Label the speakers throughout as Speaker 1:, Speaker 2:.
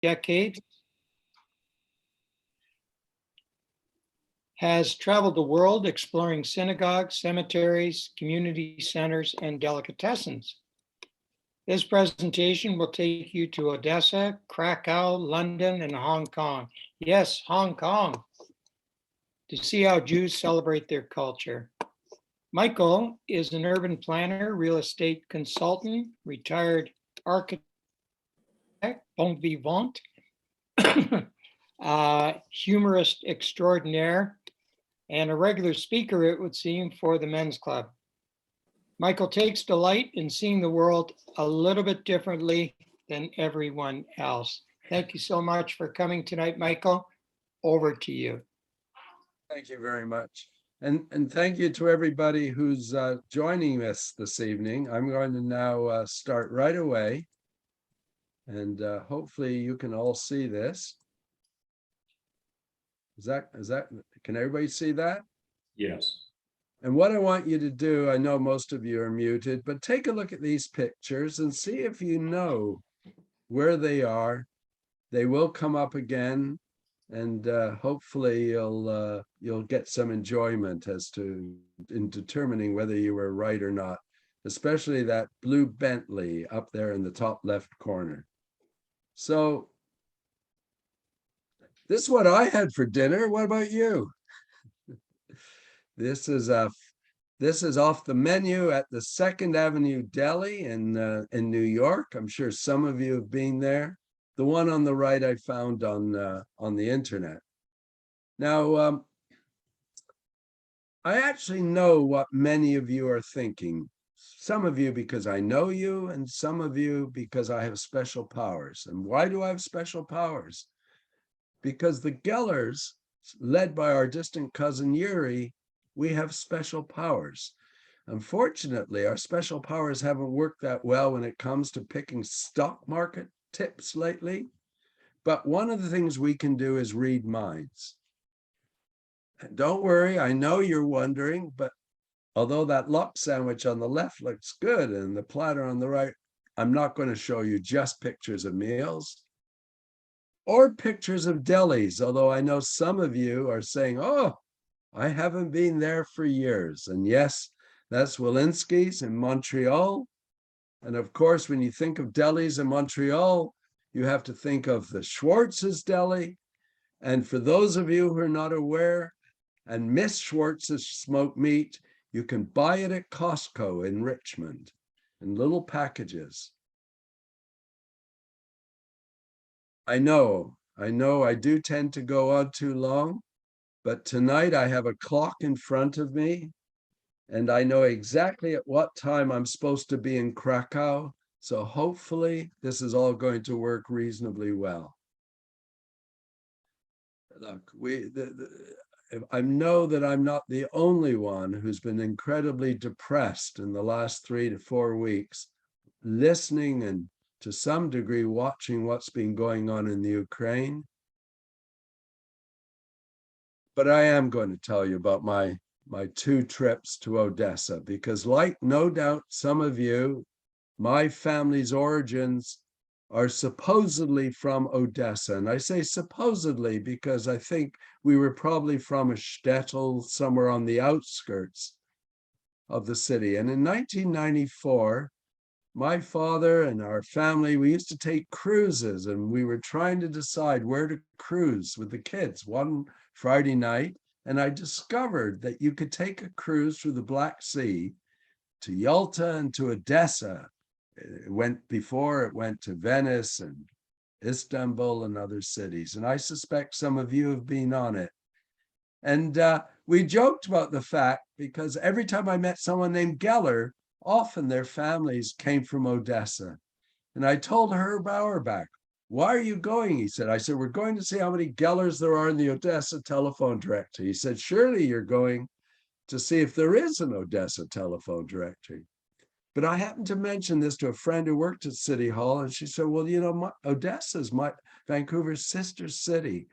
Speaker 1: decades, has traveled the world exploring synagogues, cemeteries, community centers, and delicatessens. This presentation will take you to Odessa, Krakow, London, and Hong Kong. Yes, Hong Kong, to see how Jews celebrate their culture. Michael is an urban planner, real estate consultant, retired architect, bon vivant, humorist extraordinaire, and a regular speaker, it would seem, for the men's club. Michael takes delight in seeing the world a little bit differently than everyone else. Thank you so much for coming tonight, Michael. Over to you.
Speaker 2: Thank you very much. And thank you to everybody who's joining us this evening. I'm going to now start right away. And hopefully you can all see this. Can everybody see that?
Speaker 3: Yes.
Speaker 2: And what I want you to do, I know most of you are muted, but take a look at these pictures and see if you know where they are. They will come up again, and hopefully you'll get some enjoyment in determining whether you were right or not, especially that blue Bentley up there in the top left corner. So this is what I had for dinner. What about you? This is off the menu at the 2nd Avenue Deli in New York. I'm sure some of you have been there. The one on the right I found on the internet. Now, I actually know what many of you are thinking. Some of you because I know you, and some of you because I have special powers. And why do I have special powers? Because the Gellers, led by our distant cousin Yuri, we have special powers. Unfortunately, our special powers haven't worked that well when it comes to picking stock market tips lately. But one of the things we can do is read minds. And don't worry, I know you're wondering, but although that lox sandwich on the left looks good and the platter on the right, I'm not going to show you just pictures of meals or pictures of delis, although I know some of you are saying, oh, I haven't been there for years. And yes, that's Walensky's in Montreal. And of course, when you think of delis in Montreal, you have to think of the Schwartz's Deli. And for those of you who are not aware and miss Schwartz's smoked meat, you can buy it at Costco in Richmond in little packages. I know I do tend to go on too long, but tonight I have a clock in front of me and I know exactly at what time I'm supposed to be in Krakow. So hopefully this is all going to work reasonably well. Look, I know that I'm not the only one who's been incredibly depressed in the last 3 to 4 weeks, listening and to some degree watching what's been going on in the Ukraine. But I am going to tell you about my 2 trips to Odessa, because like no doubt some of you, my family's origins are supposedly from Odessa. And I say supposedly because I think we were probably from a shtetl somewhere on the outskirts of the city. And in 1994, my father and our family, we used to take cruises, and we were trying to decide where to cruise with the kids one Friday night. And I discovered that you could take a cruise through the Black Sea to Yalta and to Odessa. It went to Venice and Istanbul and other cities. And I suspect some of you have been on it. And we joked about the fact because every time I met someone named Geller, often their families came from Odessa. And I told Herb Auerbach, why are you going? He said, I said, we're going to see how many Gellers there are in the Odessa telephone directory. He said, surely you're going to see if there is an Odessa telephone directory. But I happened to mention this to a friend who worked at City Hall, and she said, well, you know, Odessa is Vancouver's sister city.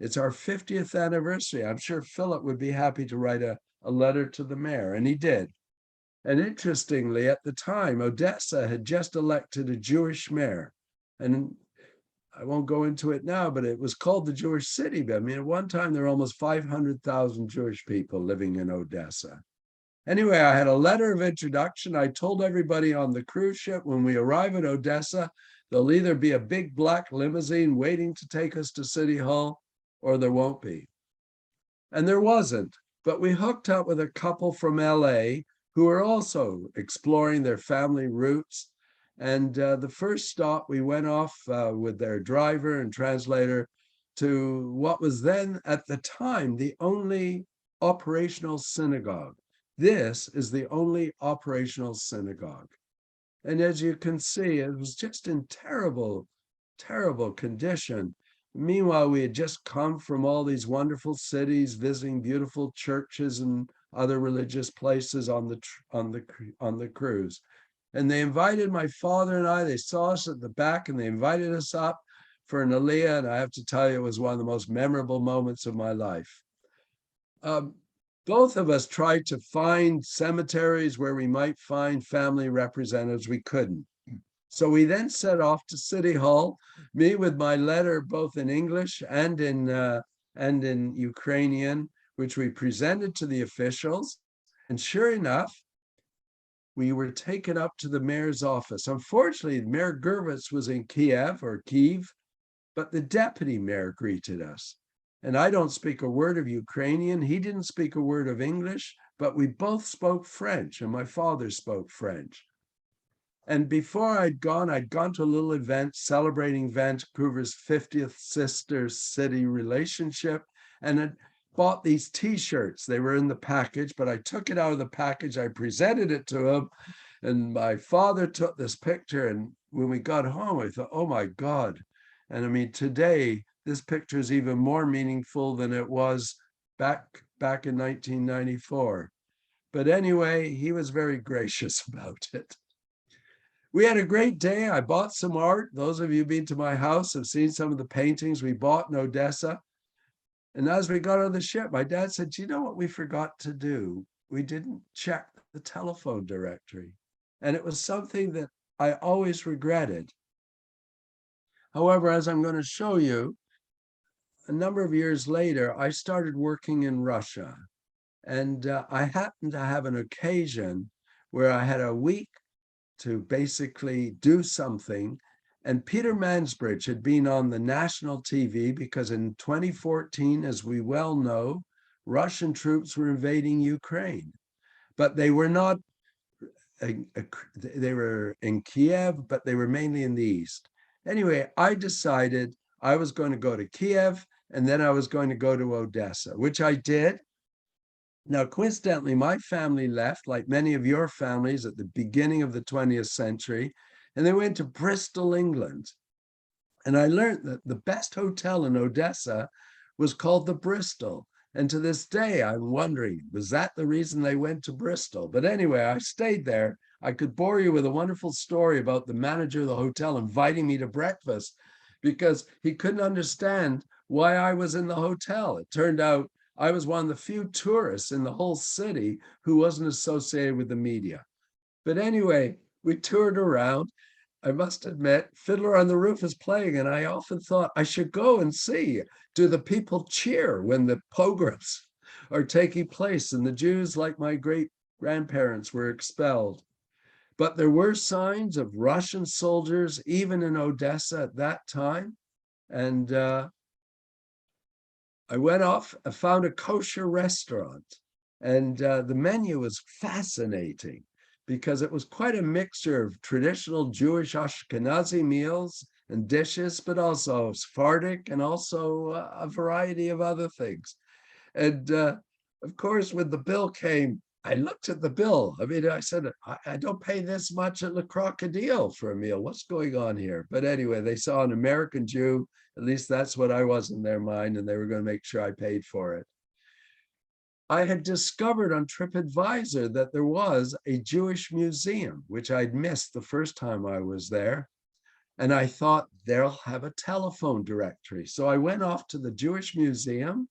Speaker 2: It's our 50th anniversary. I'm sure Philip would be happy to write a letter to the mayor, and he did. And interestingly, at the time, Odessa had just elected a Jewish mayor. And I won't go into it now, but it was called the Jewish city. I mean, at one time, there were almost 500,000 Jewish people living in Odessa. Anyway, I had a letter of introduction. I told everybody on the cruise ship, when we arrive at Odessa, there'll either be a big black limousine waiting to take us to City Hall, or there won't be. And there wasn't, but we hooked up with a couple from LA who were also exploring their family roots. And the first stop, we went off with their driver and translator to what was then, at the time, the only operational synagogue. This is the only operational synagogue. And as you can see, it was just in terrible, terrible condition. Meanwhile, we had just come from all these wonderful cities, visiting beautiful churches and other religious places on the cruise. And they invited my father and I, they saw us at the back and they invited us up for an aliyah. And I have to tell you, it was one of the most memorable moments of my life. Both of us tried to find cemeteries where we might find family representatives. We couldn't. So we then set off to City Hall, me with my letter both in English and in Ukrainian, which we presented to the officials. And sure enough, we were taken up to the mayor's office. Unfortunately, Mayor Gervitz was in Kiev, but the deputy mayor greeted us. And I don't speak a word of Ukrainian. He didn't speak a word of English, but we both spoke French, and my father spoke French. And before I'd gone to a little event celebrating Vancouver's 50th sister city relationship, and had bought these T-shirts. They were in the package, but I took it out of the package. I presented it to him, and my father took this picture. And when we got home, I thought, oh my God. And I mean, today, this picture is even more meaningful than it was back in 1994. But anyway, he was very gracious about it. We had a great day. I bought some art. Those of you who've been to my house have seen some of the paintings we bought in Odessa. And as we got on the ship, my dad said, you know what we forgot to do? We didn't check the telephone directory. And it was something that I always regretted. However, as I'm going to show you, a number of years later, I started working in Russia. And I happened to have an occasion where I had a week to basically do something. And Peter Mansbridge had been on the national TV because in 2014, as we well know, Russian troops were invading Ukraine. But they were not, they were in Kiev, but they were mainly in the east. Anyway, I decided I was going to go to Kiev and then I was going to go to Odessa, which I did. Now, coincidentally, my family left, like many of your families, at the beginning of the 20th century, and they went to Bristol, England. And I learned that the best hotel in Odessa was called the Bristol. And to this day, I'm wondering, was that the reason they went to Bristol? But anyway, I stayed there. I could bore you with a wonderful story about the manager of the hotel inviting me to breakfast because he couldn't understand why I was in the hotel. It turned out I was one of the few tourists in the whole city who wasn't associated with the media. But anyway, we toured around. I must admit, Fiddler on the Roof is playing, and I often thought I should go and see. Do the people cheer when the pogroms are taking place and the Jews, like my great-grandparents, were expelled? But there were signs of Russian soldiers, even in Odessa at that time. And I went off, I found a kosher restaurant, and the menu was fascinating because it was quite a mixture of traditional Jewish Ashkenazi meals and dishes, but also Sephardic and also a variety of other things. And of course, when the bill came, I looked at the bill. I mean, I said, I don't pay this much at Le Crocodile for a meal. What's going on here? But anyway, they saw an American Jew. At least that's what I was in their mind, and they were going to make sure I paid for it. I had discovered on TripAdvisor that there was a Jewish museum, which I'd missed the first time I was there. And I thought they'll have a telephone directory. So I went off to the Jewish museum,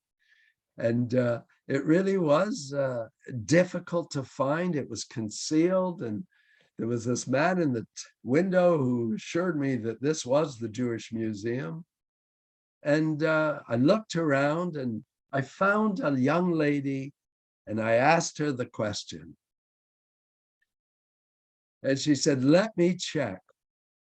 Speaker 2: and it really was difficult to find. It was concealed, and there was this man in the window who assured me that this was the Jewish Museum. And I looked around and I found a young lady and I asked her the question. And she said, let me check.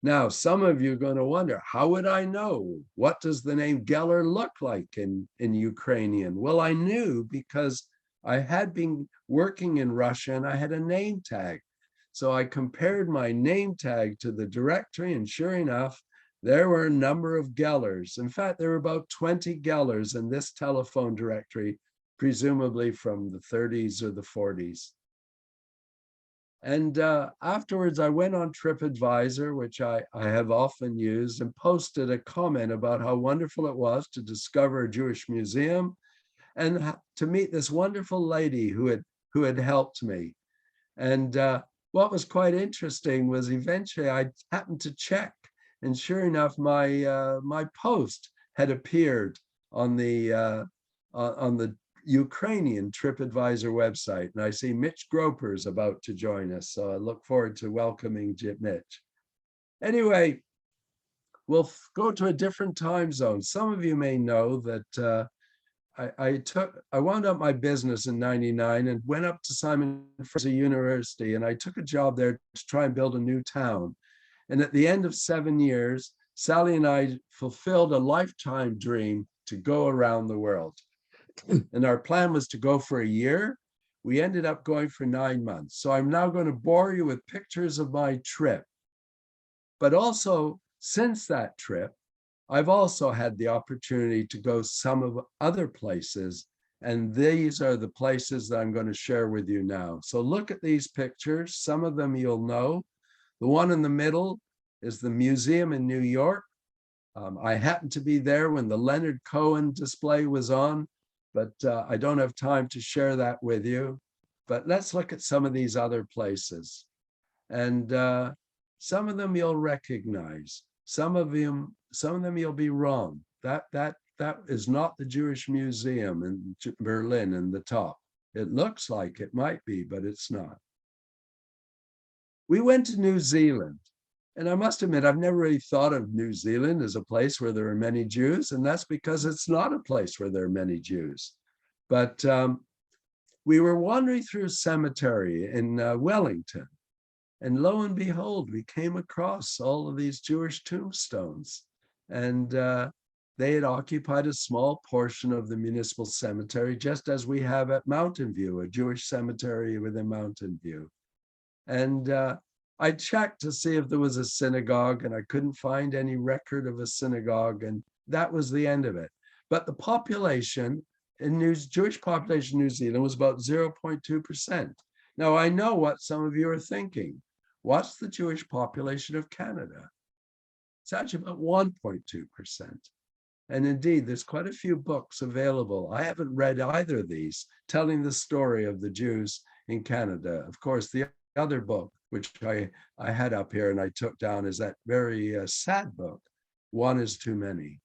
Speaker 2: Now, some of you are going to wonder, how would I know? What does the name Geller look like in Ukrainian? Well, I knew because I had been working in Russia and I had a name tag. So I compared my name tag to the directory, and sure enough, there were a number of Gellers. In fact, there were about 20 Gellers in this telephone directory, presumably from the 30s or the 40s. And afterwards, I went on TripAdvisor, which I have often used, and posted a comment about how wonderful it was to discover a Jewish museum and to meet this wonderful lady who had helped me. And what was quite interesting was eventually I happened to check, and sure enough, my post had appeared on the Ukrainian TripAdvisor website, and I see Mitch Groper is about to join us, so I look forward to welcoming Mitch. Anyway, we'll go to a different time zone. Some of you may know that I wound up my business in '99 and went up to Simon Fraser University, and I took a job there to try and build a new town. And at the end of 7 years, Sally and I fulfilled a lifetime dream to go around the world. And our plan was to go for a year. We ended up going for 9 months. So I'm now going to bore you with pictures of my trip. But also, since that trip, I've also had the opportunity to go some of other places. And these are the places that I'm going to share with you now. So look at these pictures. Some of them you'll know. The one in the middle is the museum in New York. I happened to be there when the Leonard Cohen display was on, but I don't have time to share that with you. But let's look at some of these other places. And some of them you'll recognize. Some of them you'll be wrong. That is not the Jewish Museum in Berlin in the top. It looks like it might be, but it's not. We went to New Zealand. And I must admit, I've never really thought of New Zealand as a place where there are many Jews, and that's because it's not a place where there are many Jews. But we were wandering through a cemetery in Wellington, and lo and behold, we came across all of these Jewish tombstones, and they had occupied a small portion of the municipal cemetery, just as we have at Mountain View, a Jewish cemetery within Mountain View. And I checked to see if there was a synagogue, and I couldn't find any record of a synagogue, and that was the end of it. But the population Jewish population in New Zealand was about 0.2%. Now, I know what some of you are thinking. What's the Jewish population of Canada? It's actually about 1.2%. And indeed, there's quite a few books available. I haven't read either of these, telling the story of the Jews in Canada. Of course, the other book, which I had up here and I took down, is that very sad book, One is Too Many.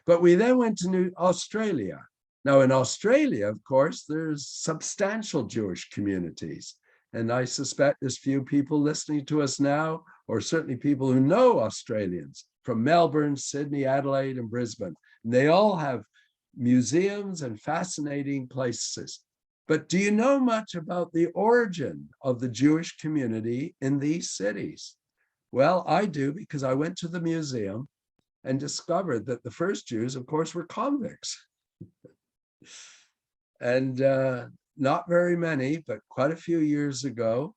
Speaker 2: But we then went to Australia. Now in Australia, of course, there's substantial Jewish communities. And I suspect there's few people listening to us now, or certainly people who know Australians from Melbourne, Sydney, Adelaide, and Brisbane. And they all have museums and fascinating places. But do you know much about the origin of the Jewish community in these cities? Well, I do, because I went to the museum and discovered that the first Jews, of course, were convicts. And not very many, but quite a few years ago.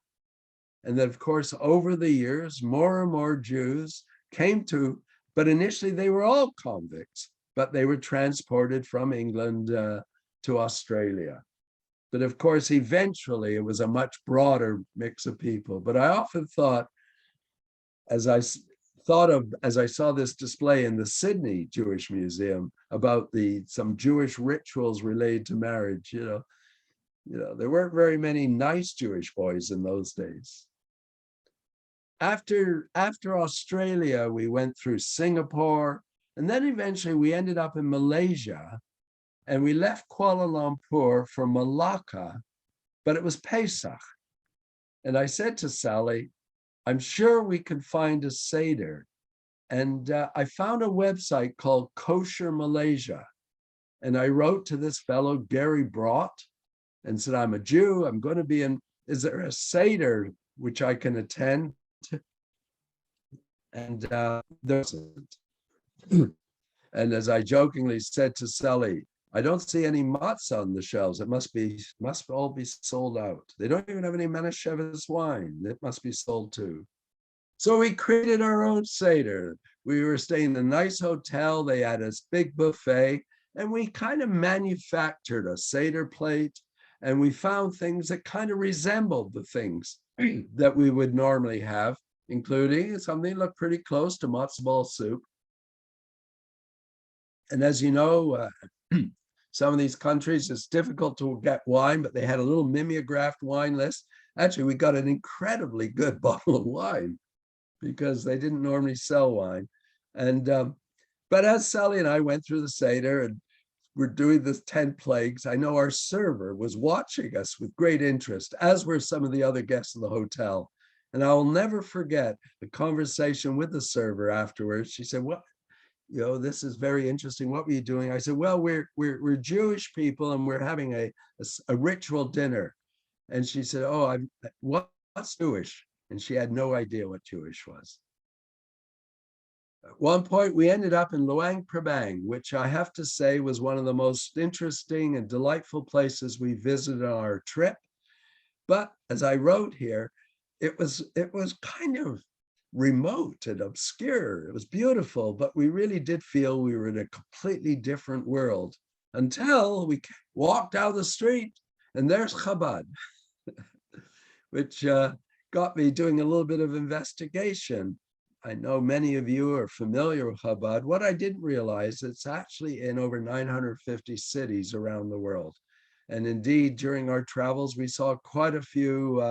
Speaker 2: And then, of course, over the years, more and more Jews came to, but initially they were all convicts, but they were transported from England to Australia. But of course, eventually it was a much broader mix of people. But I often thought, as I saw this display in the Sydney Jewish Museum about some Jewish rituals related to marriage, you know, there weren't very many nice Jewish boys in those days. After Australia, we went through Singapore, and then eventually we ended up in Malaysia. And we left Kuala Lumpur for Malacca, but it was Pesach. And I said to Sally, I'm sure we can find a Seder. And I found a website called Kosher Malaysia. And I wrote to this fellow, Gary Brott, and said, I'm a Jew. I'm going to be in, is there a Seder which I can attend? And there wasn't. And as I jokingly said to Sally, I don't see any matzah on the shelves. It must all be sold out. They don't even have any Manischewitz wine. It must be sold too. So we created our own Seder. We were staying in a nice hotel. They had this big buffet, and we kind of manufactured a Seder plate, and we found things that kind of resembled the things that we would normally have, including something that looked pretty close to matzo ball soup. And as you know, some of these countries, it's difficult to get wine, but they had a little mimeographed wine list. Actually, we got an incredibly good bottle of wine because they didn't normally sell wine. And but as Sally and I went through the Seder and we're doing the 10 plagues, I know our server was watching us with great interest, as were some of the other guests in the hotel. And I will never forget the conversation with the server afterwards. She said, "What? This is very interesting. What were you doing?" I said, "Well, we're Jewish people and we're having a ritual dinner." And she said, "Oh, what's Jewish?" And she had no idea what Jewish was. At one point, we ended up in Luang Prabang, which I have to say was one of the most interesting and delightful places we visited on our trip. But as I wrote here, it was kind of remote and obscure. It was beautiful, but we really did feel we were in a completely different world until we walked down the street and there's Chabad, which got me doing a little bit of investigation. I know many of you are familiar with Chabad. What I didn't realize, it's actually in over 950 cities around the world. And indeed, during our travels, we saw quite a few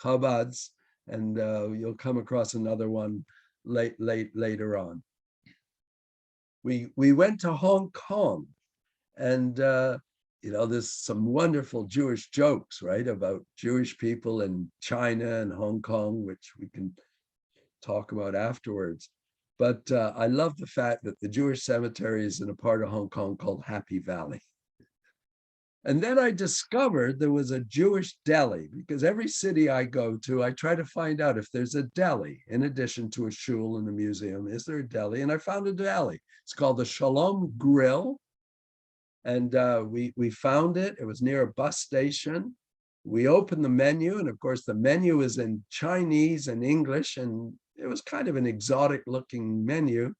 Speaker 2: Chabads, and you'll come across another one later on. We went to Hong Kong, and there's some wonderful Jewish jokes, right, about Jewish people in China and Hong Kong, which we can talk about afterwards. But I love the fact that the Jewish cemetery is in a part of Hong Kong called Happy Valley. And then I discovered there was a Jewish deli, because every city I go to, I try to find out if there's a deli in addition to a shul and a museum. Is there a deli? And I found a deli. It's called the Shalom Grill. And we found it. It was near a bus station. We opened the menu, and of course the menu is in Chinese and English, and it was kind of an exotic looking menu.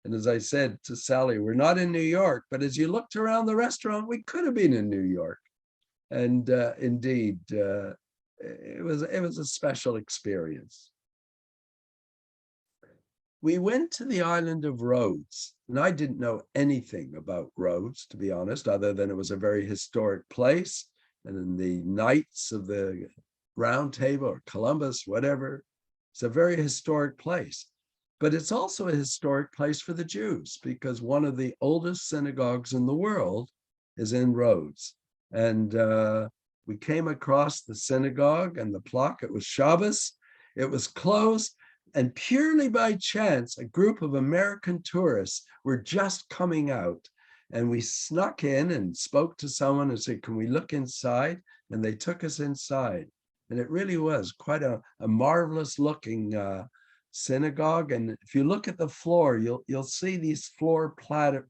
Speaker 2: And as I said to Sally, we're not in New York, but as you looked around the restaurant, we could have been in New York. And indeed, it was a special experience. We went to the island of Rhodes, and I didn't know anything about Rhodes, to be honest, other than it was a very historic place. And in the Knights of the Round Table or Columbus, whatever, it's a very historic place. But it's also a historic place for the Jews, because one of the oldest synagogues in the world is in Rhodes. And we came across the synagogue and the plaque. It was Shabbos. It was closed. And purely by chance, a group of American tourists were just coming out. And we snuck in and spoke to someone and said, "Can we look inside?" And they took us inside. And it really was quite a marvelous looking synagogue. And if you look at the floor, you'll see these floor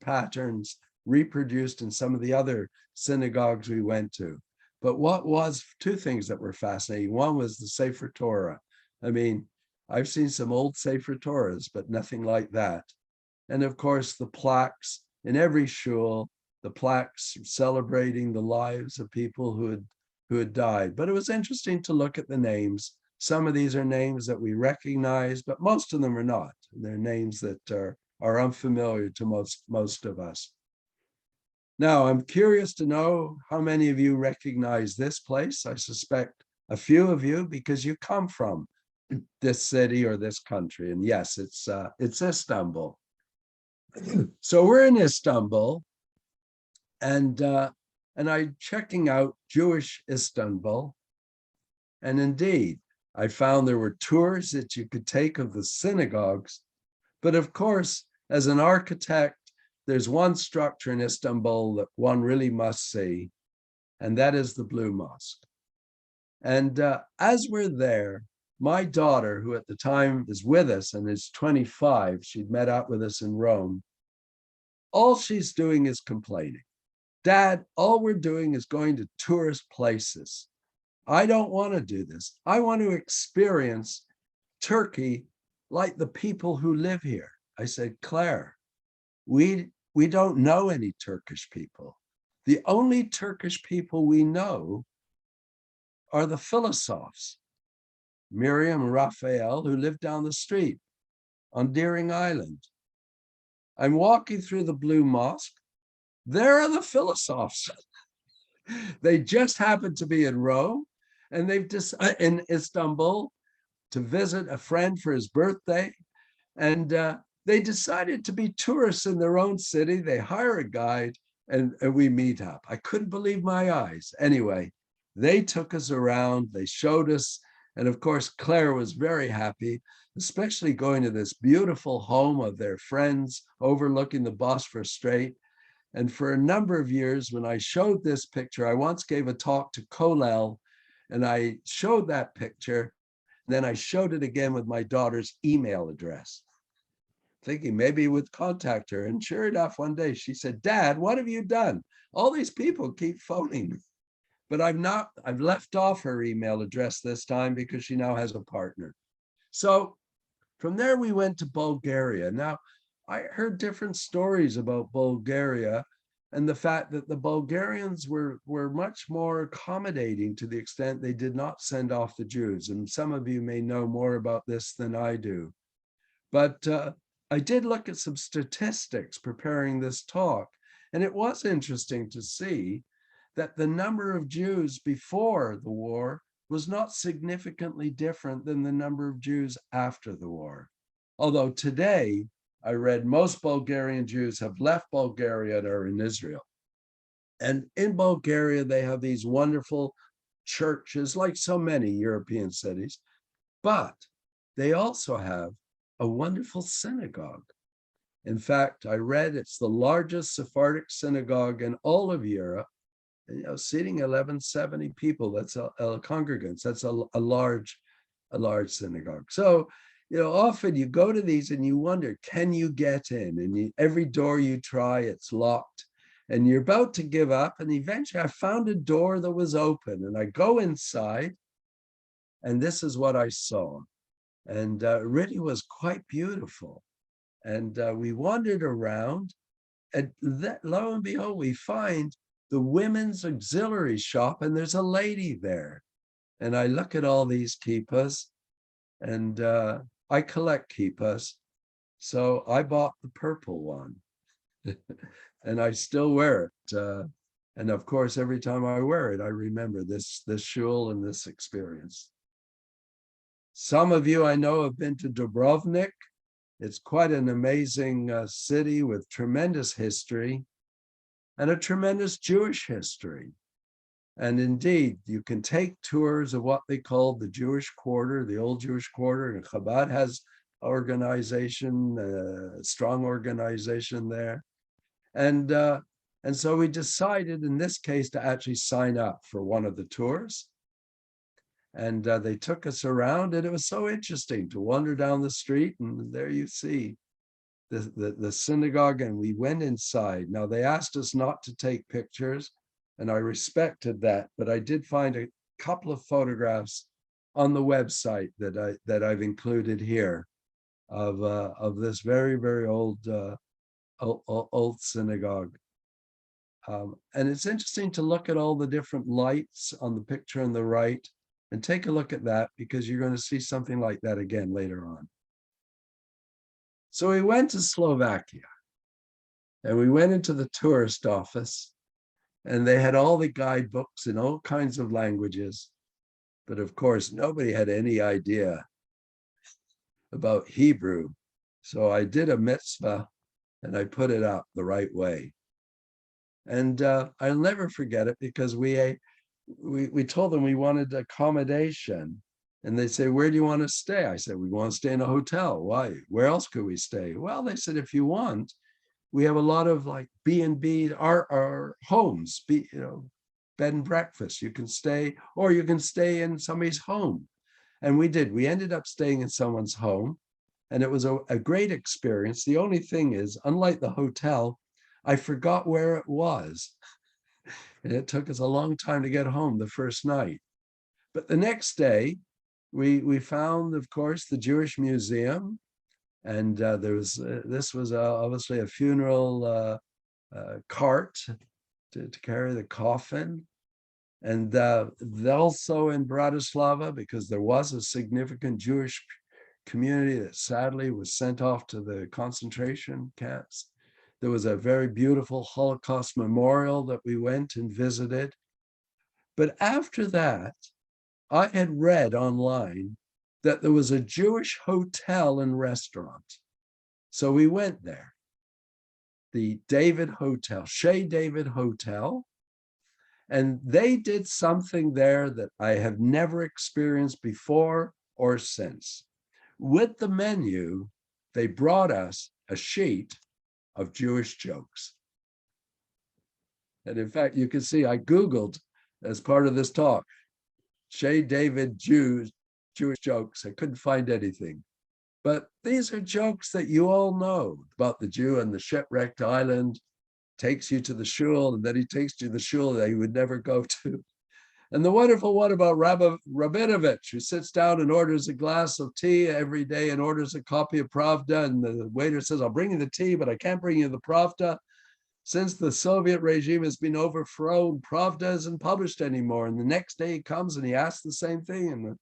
Speaker 2: patterns reproduced in some of the other synagogues we went to. But what was two things that were fascinating. One was the Sefer Torah. I mean, I've seen some old Sefer Torahs, but nothing like that. And of course, the plaques in every shul, the plaques celebrating the lives of people who had died. But it was interesting to look at the names. Some of these are names that we recognize, but most of them are not. They're names that are unfamiliar to most of us. Now, I'm curious to know how many of you recognize this place. I suspect a few of you, because you come from this city or this country. And yes, it's Istanbul. So we're in Istanbul, and I'm checking out Jewish Istanbul. And indeed, I found there were tours that you could take of the synagogues. But of course, as an architect, there's one structure in Istanbul that one really must see, and that is the Blue Mosque. And as we're there, my daughter, who at the time is with us and is 25, she'd met up with us in Rome, all she's doing is complaining. Dad, all we're doing is going to tourist places. I don't want to do this. I want to experience Turkey like the people who live here. I said, Claire, we don't know any Turkish people. The only Turkish people we know are the philosophes, Miriam and Raphael, who live down the street on Deering Island. I'm walking through the Blue Mosque. There are the philosophes. They just happened to be in Rome, and they've just in Istanbul to visit a friend for his birthday. And they decided to be tourists in their own city. They hire a guide and we meet up. I couldn't believe my eyes. Anyway, they took us around, they showed us. And of course, Claire was very happy, especially going to this beautiful home of their friends overlooking the Bosphorus Strait. And for a number of years, when I showed this picture, I once gave a talk to Kollel, and I showed that picture. Then I showed it again with my daughter's email address, thinking maybe would contact her. And sure enough, one day she said, Dad, what have you done? All these people keep phoning me. But I've left off her email address this time because she now has a partner. So from there, we went to Bulgaria. Now, I heard different stories about Bulgaria and the fact that the Bulgarians were much more accommodating to the extent they did not send off the Jews. And some of you may know more about this than I do. But I did look at some statistics preparing this talk, and it was interesting to see that the number of Jews before the war was not significantly different than the number of Jews after the war. Although today, I read most Bulgarian Jews have left Bulgaria and are in Israel. And in Bulgaria, they have these wonderful churches, like so many European cities, but they also have a wonderful synagogue. In fact, I read it's the largest Sephardic synagogue in all of Europe, seating 1170 people. That's a congregants. That's a large synagogue. So, often you go to these and you wonder, can you get in? And every door you try, it's locked. And you're about to give up. And eventually I found a door that was open. And I go inside, and this is what I saw. And it really was quite beautiful. And we wandered around, and lo and behold, we find the women's auxiliary shop, and there's a lady there. And I look at all these kippas, and I collect kippas. So I bought the purple one, and I still wear it. And of course, every time I wear it, I remember this shul and this experience. Some of you I know have been to Dubrovnik. It's quite an amazing city with tremendous history and a tremendous Jewish history. And indeed, you can take tours of what they call the Jewish Quarter, the old Jewish Quarter, and Chabad has organization, strong organization there. And so we decided in this case to actually sign up for one of the tours. And they took us around, and it was so interesting to wander down the street, and there you see the synagogue, and we went inside. Now, they asked us not to take pictures, and I respected that, but I did find a couple of photographs on the website that I've included here of this very, very old synagogue. And it's interesting to look at all the different lights on the picture on the right, and take a look at that, because you're going to see something like that again later on. So we went to Slovakia, and we went into the tourist office, and they had all the guidebooks in all kinds of languages. But of course, nobody had any idea about Hebrew. So I did a mitzvah, and I put it up the right way. And I'll never forget it, because we we told them we wanted accommodation. And they say, where do you want to stay? I said, we want to stay in a hotel. Why? Where else could we stay? Well, they said, if you want, we have a lot of like B&B, our homes, bed and breakfast. You can stay, or you can stay in somebody's home. And we did. We ended up staying in someone's home, and it was a great experience. The only thing is, unlike the hotel, I forgot where it was. And it took us a long time to get home the first night. But the next day, we found, of course, the Jewish Museum, and this was obviously a funeral cart to carry the coffin, and also in Bratislava, because there was a significant Jewish community that sadly was sent off to the concentration camps. There was a very beautiful Holocaust memorial that we went and visited. But after that, I had read online that there was a Jewish hotel and restaurant. So we went there, the David Hotel, Chez David Hotel. And they did something there that I have never experienced before or since. With the menu, they brought us a sheet of Jewish jokes. And in fact, you can see I Googled as part of this talk, Chez David Jewish jokes. I couldn't find anything. But these are jokes that you all know about the Jew on the shipwrecked island, takes you to the shul, and then he takes you to the shul that he would never go to. And the wonderful one about Rabinovich, who sits down and orders a glass of tea every day and orders a copy of Pravda. And the waiter says, I'll bring you the tea, but I can't bring you the Pravda. Since the Soviet regime has been overthrown, Pravda isn't published anymore. And the next day he comes and he asks the same thing. And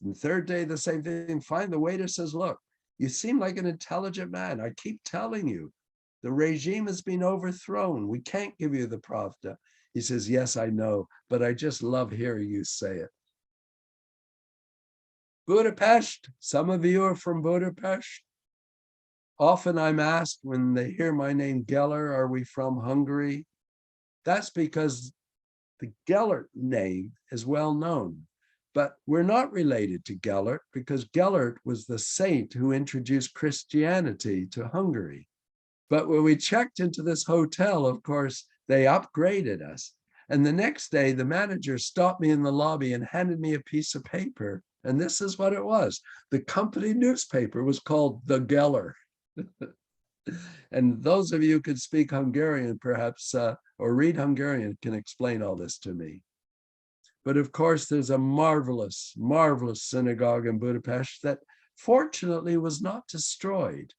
Speaker 2: the third day, the same thing. Finally, the waiter says, look, you seem like an intelligent man. I keep telling you, the regime has been overthrown. We can't give you the Pravda. He says, yes, I know, but I just love hearing you say it. Budapest, some of you are from Budapest. Often I'm asked when they hear my name Geller, are we from Hungary? That's because the Gellert name is well known, but we're not related to Gellert because Gellert was the saint who introduced Christianity to Hungary. But when we checked into this hotel, of course, they upgraded us. And the next day, the manager stopped me in the lobby and handed me a piece of paper. And this is what it was. The company newspaper was called The Geller. And those of you who could speak Hungarian, perhaps, or read Hungarian, can explain all this to me. But of course, there's a marvelous, marvelous synagogue in Budapest that fortunately was not destroyed.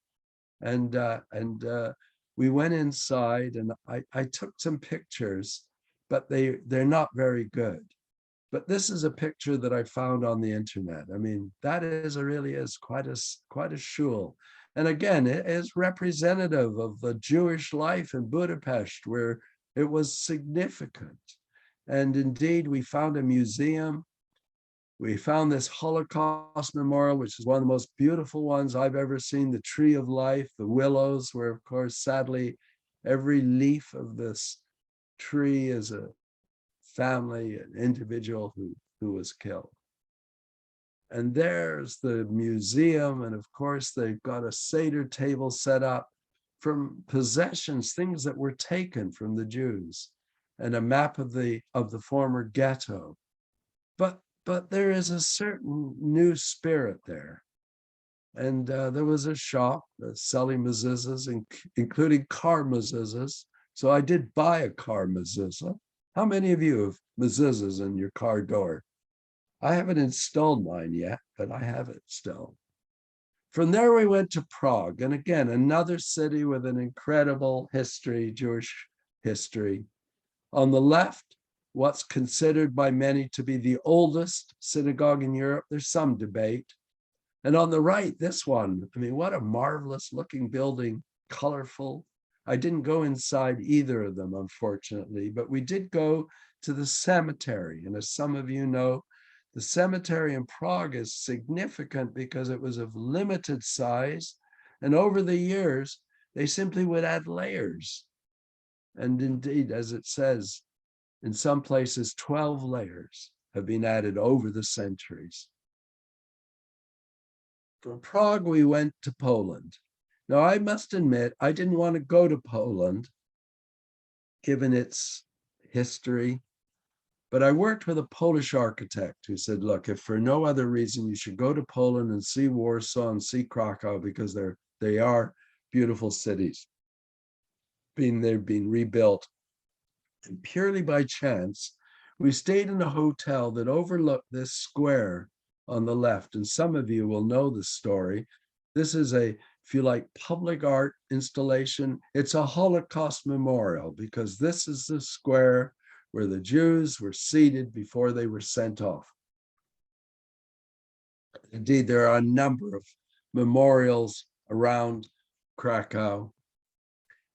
Speaker 2: And we went inside, and I took some pictures, but they're not very good. But this is a picture that I found on the internet. I mean, that really is quite a shul. And again, it is representative of the Jewish life in Budapest, where it was significant. And indeed, we found a museum. We found this Holocaust memorial, which is one of the most beautiful ones I've ever seen, the tree of life, the willows, where, of course, sadly, every leaf of this tree is a family, an individual who was killed. And there's the museum. And of course, they've got a Seder table set up from possessions, things that were taken from the Jews, and a map of the former ghetto. But there is a certain new spirit there. And there was a shop selling mezuzahs, including car mezuzahs. So I did buy a car mezuzah. How many of you have mezuzahs in your car door? I haven't installed mine yet, but I have it still. From there, we went to Prague. And again, another city with an incredible history, Jewish history. On the left, what's considered by many to be the oldest synagogue in Europe. There's some debate. And on the right, this one, I mean, what a marvelous looking building, colorful. I didn't go inside either of them, unfortunately, but we did go to the cemetery. And as some of you know, the cemetery in Prague is significant because it was of limited size. And over the years, they simply would add layers. And indeed, as it says, In some places, 12 layers have been added over the centuries. From Prague, we went to Poland. Now, I must admit, I didn't want to go to Poland, given its history, but I worked with a Polish architect who said, look, if for no other reason, you should go to Poland and see Warsaw and see Krakow, because they are beautiful cities. They've been rebuilt. And purely by chance, we stayed in a hotel that overlooked this square on the left. And some of you will know the story. This is a, if you like, public art installation. It's a Holocaust memorial, because this is the square where the Jews were seated before they were sent off. Indeed, there are a number of memorials around Krakow.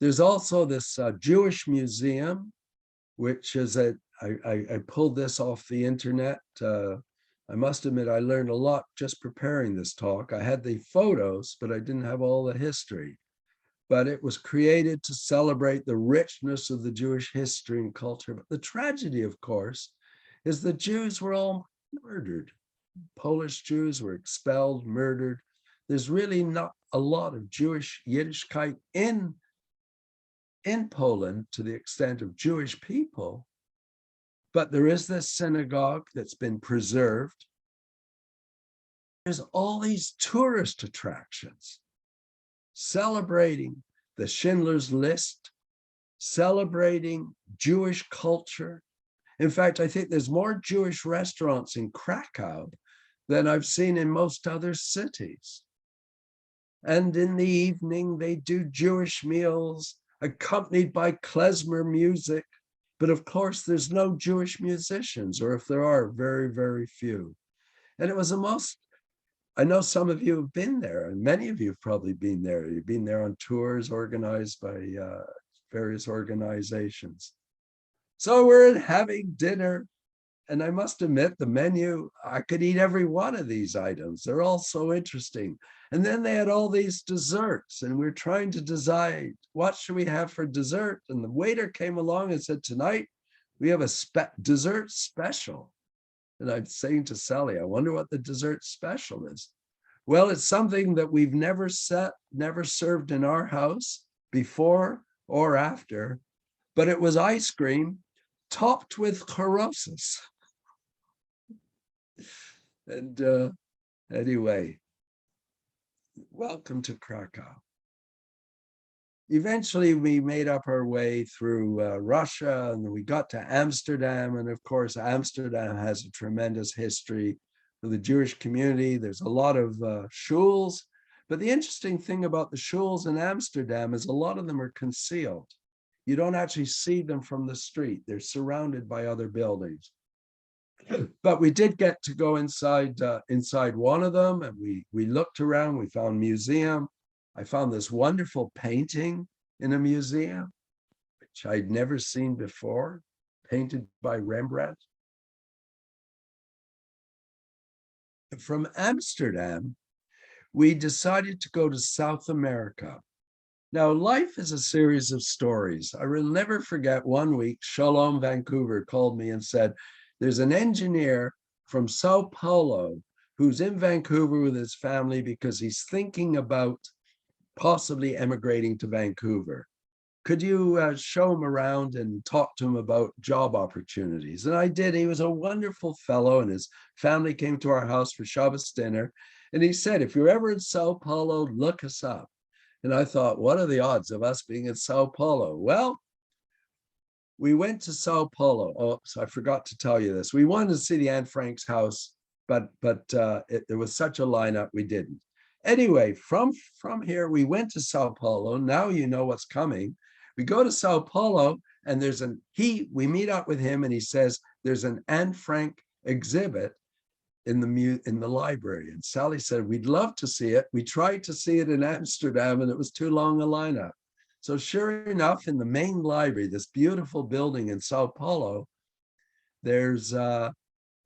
Speaker 2: There's also this Jewish museum, which is I pulled this off the internet. I must admit, I learned a lot just preparing this talk. I had the photos, but I didn't have all the history. But it was created to celebrate the richness of the Jewish history and culture. But the tragedy, of course, is the Jews were all murdered. Polish Jews were expelled, murdered. There's really not a lot of Jewish Yiddishkeit in Poland to the extent of Jewish people. But there is this synagogue that's been preserved. There's all these tourist attractions celebrating the Schindler's List, celebrating Jewish culture. In fact, I think there's more Jewish restaurants in Krakow than I've seen in most other cities. And in the evening, they do Jewish meals accompanied by klezmer music. But of course, there's no Jewish musicians, or if there are, very, very few. And it was I know some of you have been there, and many of you have probably been there. You've been there on tours organized by various organizations. So we're having dinner, and I must admit, the menu, I could eat every one of these items. They're all so interesting. And then they had all these desserts, and we're trying to decide, what should we have for dessert? And the waiter came along and said, tonight, we have a dessert special. And I'm saying to Sally, I wonder what the dessert special is. Well, it's something that we've never served in our house before or after, but it was ice cream topped with chorosis. And anyway, welcome to Krakow. Eventually, we made up our way through Russia, and we got to Amsterdam. And of course, Amsterdam has a tremendous history for the Jewish community. There's a lot of shuls. But the interesting thing about the shuls in Amsterdam is a lot of them are concealed. You don't actually see them from the street. They're surrounded by other buildings. But we did get to go inside one of them, and we looked around. We found a museum. I found this wonderful painting in a museum, which I'd never seen before, painted by Rembrandt. From Amsterdam, we decided to go to South America. Now, life is a series of stories. I will never forget one week, Shalom Vancouver called me and said, there's an engineer from Sao Paulo who's in Vancouver with his family because he's thinking about possibly emigrating to Vancouver. Could you show him around and talk to him about job opportunities? And I did. He was a wonderful fellow, and his family came to our house for Shabbos dinner. And he said, if you're ever in Sao Paulo, look us up. And I thought, what are the odds of us being in Sao Paulo? Well, we went to Sao Paulo. Oh, so I forgot to tell you this. We wanted to see the Anne Frank's house, but there was such a lineup, we didn't. Anyway, from here, we went to Sao Paulo. Now you know what's coming. We go to Sao Paulo, and we meet up with him, and he says, there's an Anne Frank exhibit in the library. And Sally said, we'd love to see it. We tried to see it in Amsterdam, and it was too long a lineup. So sure enough, in the main library, this beautiful building in Sao Paulo, there's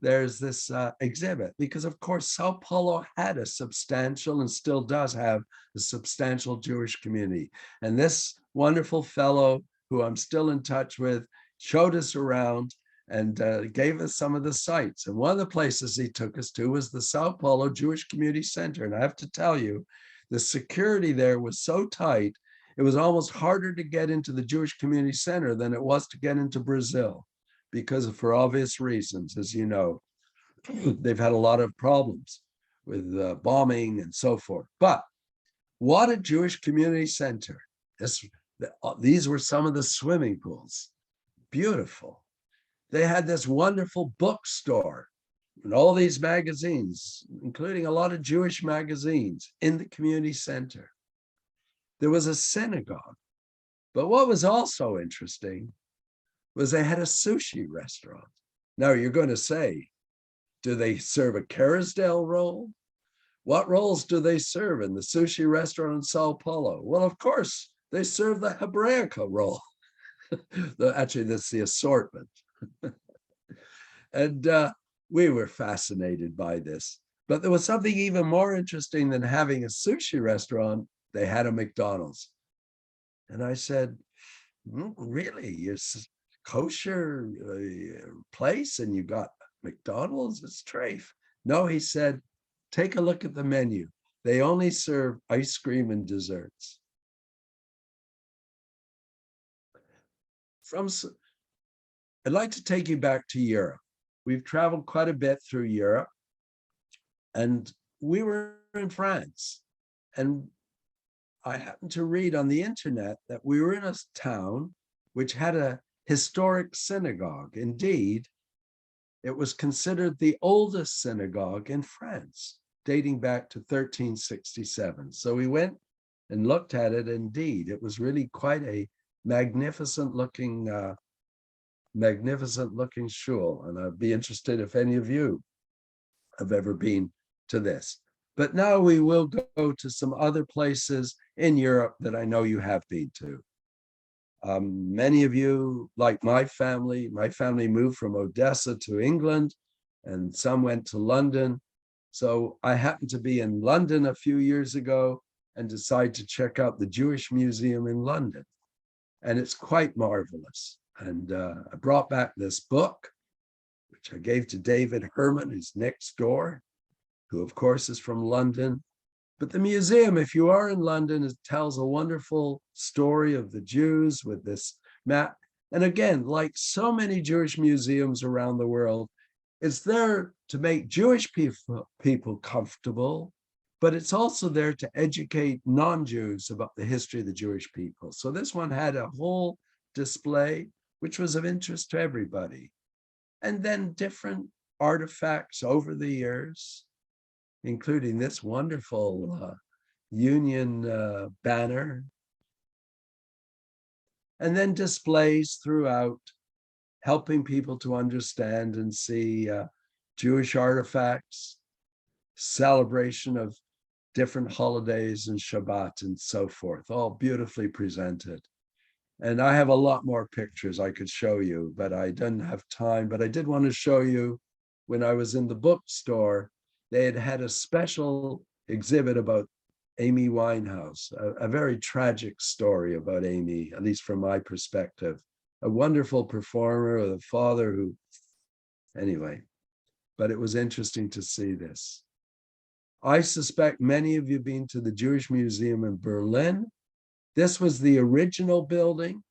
Speaker 2: this exhibit, because of course, Sao Paulo had a substantial and still does have a substantial Jewish community. And this wonderful fellow, who I'm still in touch with, showed us around. and gave us some of the sites. And one of the places he took us to was the Sao Paulo Jewish Community Center. And I have to tell you, the security there was so tight, it was almost harder to get into the Jewish Community Center than it was to get into Brazil, because for obvious reasons, as you know, they've had a lot of problems with bombing and so forth. But what a Jewish community center. These were some of the swimming pools. Beautiful. They had this wonderful bookstore and all these magazines, including a lot of Jewish magazines in the community center. There was a synagogue. But what was also interesting was they had a sushi restaurant. Now you're going to say, do they serve a Carousel roll? What rolls do they serve in the sushi restaurant in Sao Paulo? Well, of course, they serve the Hebraica roll. Actually, that's the assortment. And we were fascinated by this. But there was something even more interesting than having a sushi restaurant. They had a McDonald's. And I said, really? You're kosher place and you got McDonald's? It's trafe. No, he said, take a look at the menu. They only serve ice cream and desserts. I'd like to take you back to Europe. We've traveled quite a bit through Europe, and we were in France. And I happened to read on the internet that we were in a town which had a historic synagogue. Indeed, it was considered the oldest synagogue in France, dating back to 1367. So we went and looked at it. Indeed, it was really quite a magnificent looking shul. And I'd be interested if any of you have ever been to this. But now we will go to some other places in Europe that I know you have been to. Many of you, like my family moved from Odessa to England, and some went to London. So I happened to be in London a few years ago and decided to check out the Jewish Museum in London. And it's quite marvelous. And I brought back this book, which I gave to David Herman, who's next door, who of course is from London. But the museum, if you are in London, it tells a wonderful story of the Jews with this map. And again, like so many Jewish museums around the world, it's there to make Jewish people comfortable, but it's also there to educate non-Jews about the history of the Jewish people. So this one had a whole display, which was of interest to everybody. And then different artifacts over the years, including this wonderful Union banner. And then displays throughout, helping people to understand and see Jewish artifacts, celebration of different holidays and Shabbat and so forth, all beautifully presented. And I have a lot more pictures I could show you, but I didn't have time. But I did want to show you, when I was in the bookstore, they had a special exhibit about Amy Winehouse, a very tragic story about Amy, at least from my perspective. A wonderful performer with a father who, anyway, but it was interesting to see this. I suspect many of you have been to the Jewish Museum in Berlin. This was the original building.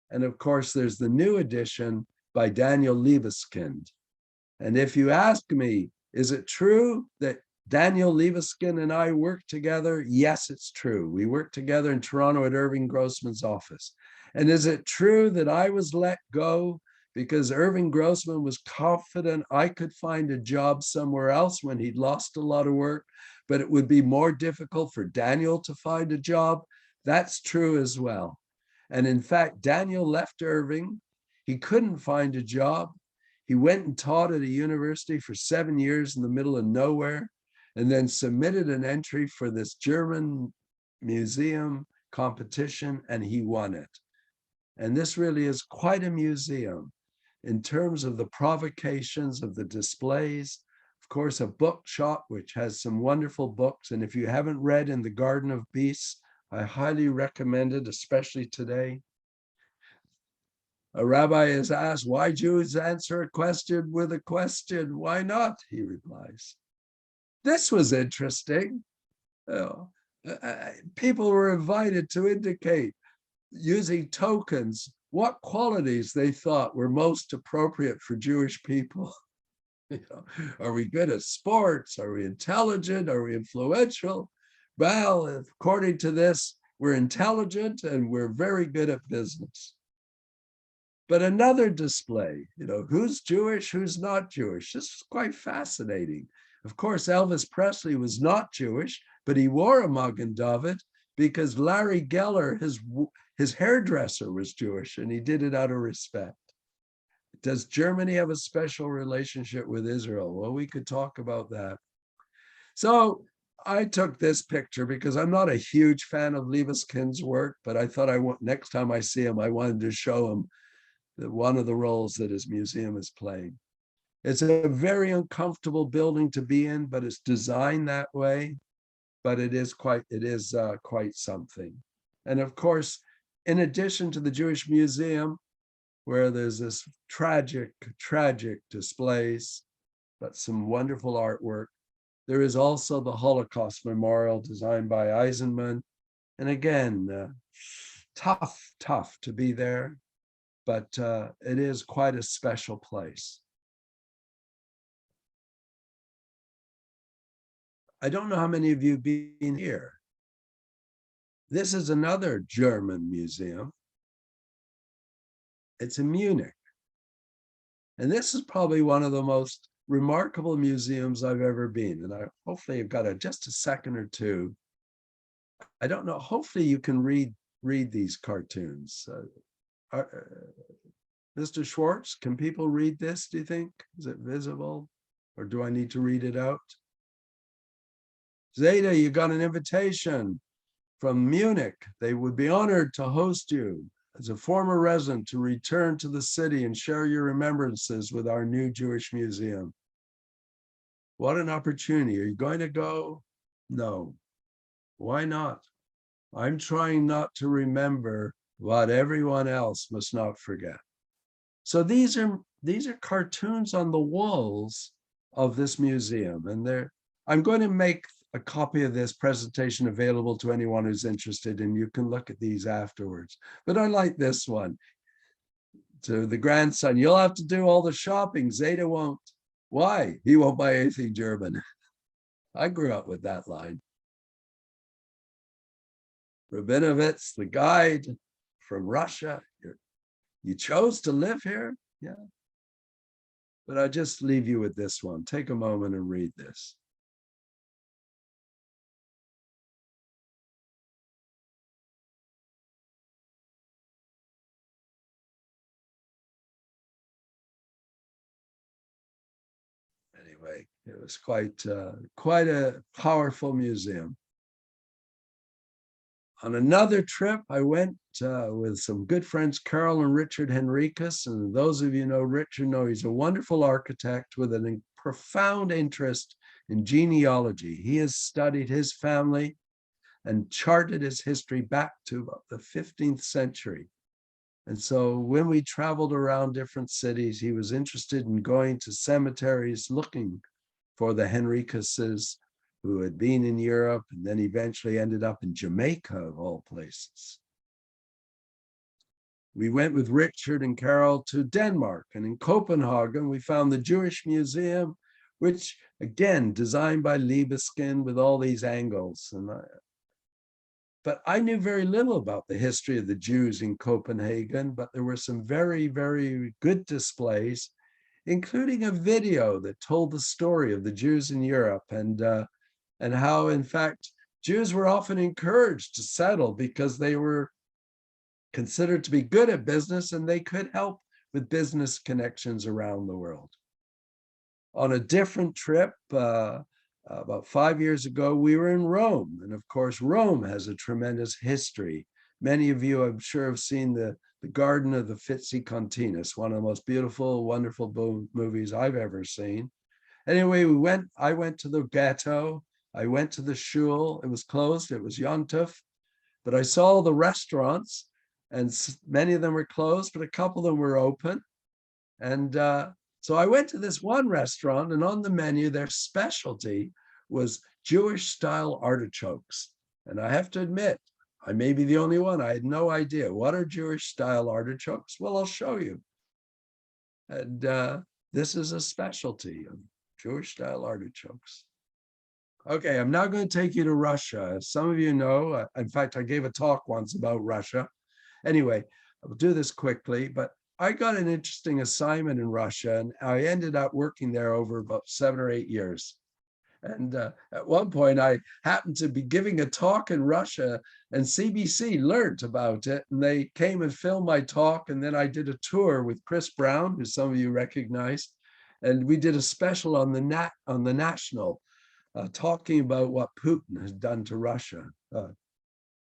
Speaker 2: And of course, there's the new edition by Daniel Libeskind. And if you ask me, is it true that Daniel Libeskind and I worked together? Yes, it's true. We worked together in Toronto at Irving Grossman's office. And is it true that I was let go because Irving Grossman was confident I could find a job somewhere else when he'd lost a lot of work, but it would be more difficult for Daniel to find a job? That's true as well. And in fact, Daniel left Irving. He couldn't find a job. He went and taught at a university for 7 years in the middle of nowhere, and then submitted an entry for this German museum competition, and he won it. And this really is quite a museum in terms of the provocations of the displays. Of course, a bookshop, which has some wonderful books. And if you haven't read In the Garden of Beasts, I highly recommend it, especially today. A rabbi is asked, why Jews answer a question with a question? Why not? He replies. This was interesting. People were invited to indicate, using tokens, what qualities they thought were most appropriate for Jewish people. Are we good at sports? Are we intelligent? Are we influential? Well, according to this, we're intelligent and we're very good at business. But another display, who's Jewish, who's not Jewish. This is quite fascinating. Of course, Elvis Presley was not Jewish, but he wore a Magen David because Larry Geller, his hairdresser, was Jewish, and he did it out of respect. Does Germany have a special relationship with Israel? Well, we could talk about that. So I took this picture because I'm not a huge fan of Liebeskind's work, but I thought next time I see him, I wanted to show him that one of the roles that his museum is playing. It's a very uncomfortable building to be in, but it's designed that way. But it is quite something. And of course, in addition to the Jewish Museum, where there's this tragic displays, but some wonderful artwork, there is also the Holocaust Memorial designed by Eisenman. And again, tough to be there, but it is quite a special place. I don't know how many of you have been here. This is another German museum. It's in Munich. And this is probably one of the most remarkable museums I've ever been. And hopefully you've got just a second or two. I don't know, hopefully you can read these cartoons. Mr. Schwartz, can people read this, do you think? Is it visible? Or do I need to read it out? Zeta, you got an invitation from Munich. They would be honored to host you as a former resident to return to the city and share your remembrances with our new Jewish museum. What an opportunity. Are you going to go? No. Why not? I'm trying not to remember what everyone else must not forget. So these are cartoons on the walls of this museum, and I'm going to make a copy of this presentation available to anyone who's interested, and you can look at these afterwards. But I like this one. To the grandson, you'll have to do all the shopping. Zeta won't. Why? He won't buy anything German. I grew up with that line. Rabinovitz, the guide from Russia. You chose to live here? Yeah. But I'll just leave you with this one. Take a moment and read this. Anyway, it was quite a powerful museum. On another trip, I went with some good friends, Carol and Richard Henricus. And those of you know Richard know he's a wonderful architect with a profound interest in genealogy. He has studied his family and charted his history back to about the 15th century. And so when we traveled around different cities, he was interested in going to cemeteries looking for the Henricuses who had been in Europe and then eventually ended up in Jamaica, of all places. We went with Richard and Carol to Denmark, and in Copenhagen, we found the Jewish Museum, which again, designed by Liebeskind with all these angles. But I knew very little about the history of the Jews in Copenhagen, but there were some very, very good displays, including a video that told the story of the Jews in Europe and how, in fact, Jews were often encouraged to settle because they were considered to be good at business and they could help with business connections around the world. On a different trip, about 5 years ago, we were in Rome. And of course, Rome has a tremendous history. Many of you, I'm sure, have seen the Garden of the Uffizi Continus, one of the most beautiful, wonderful movies I've ever seen. Anyway, I went to the ghetto. I went to the shul. It was closed. It was Yom Tov. But I saw the restaurants. and many of them were closed, but a couple of them were open. And so I went to this one restaurant, and on the menu, their specialty was Jewish style artichokes. And I have to admit, I may be the only one. I had no idea. What are Jewish style artichokes? Well, I'll show you. And this is a specialty of Jewish style artichokes. Okay, I'm now going to take you to Russia. As some of you know, in fact, I gave a talk once about Russia. Anyway, I'll do this quickly, but I got an interesting assignment in Russia, and I ended up working there over about 7 or 8 years. And at one point, I happened to be giving a talk in Russia, and CBC learned about it, and they came and filmed my talk. And then I did a tour with Chris Brown, who some of you recognize, and we did a special on the national, talking about what Putin has done to Russia.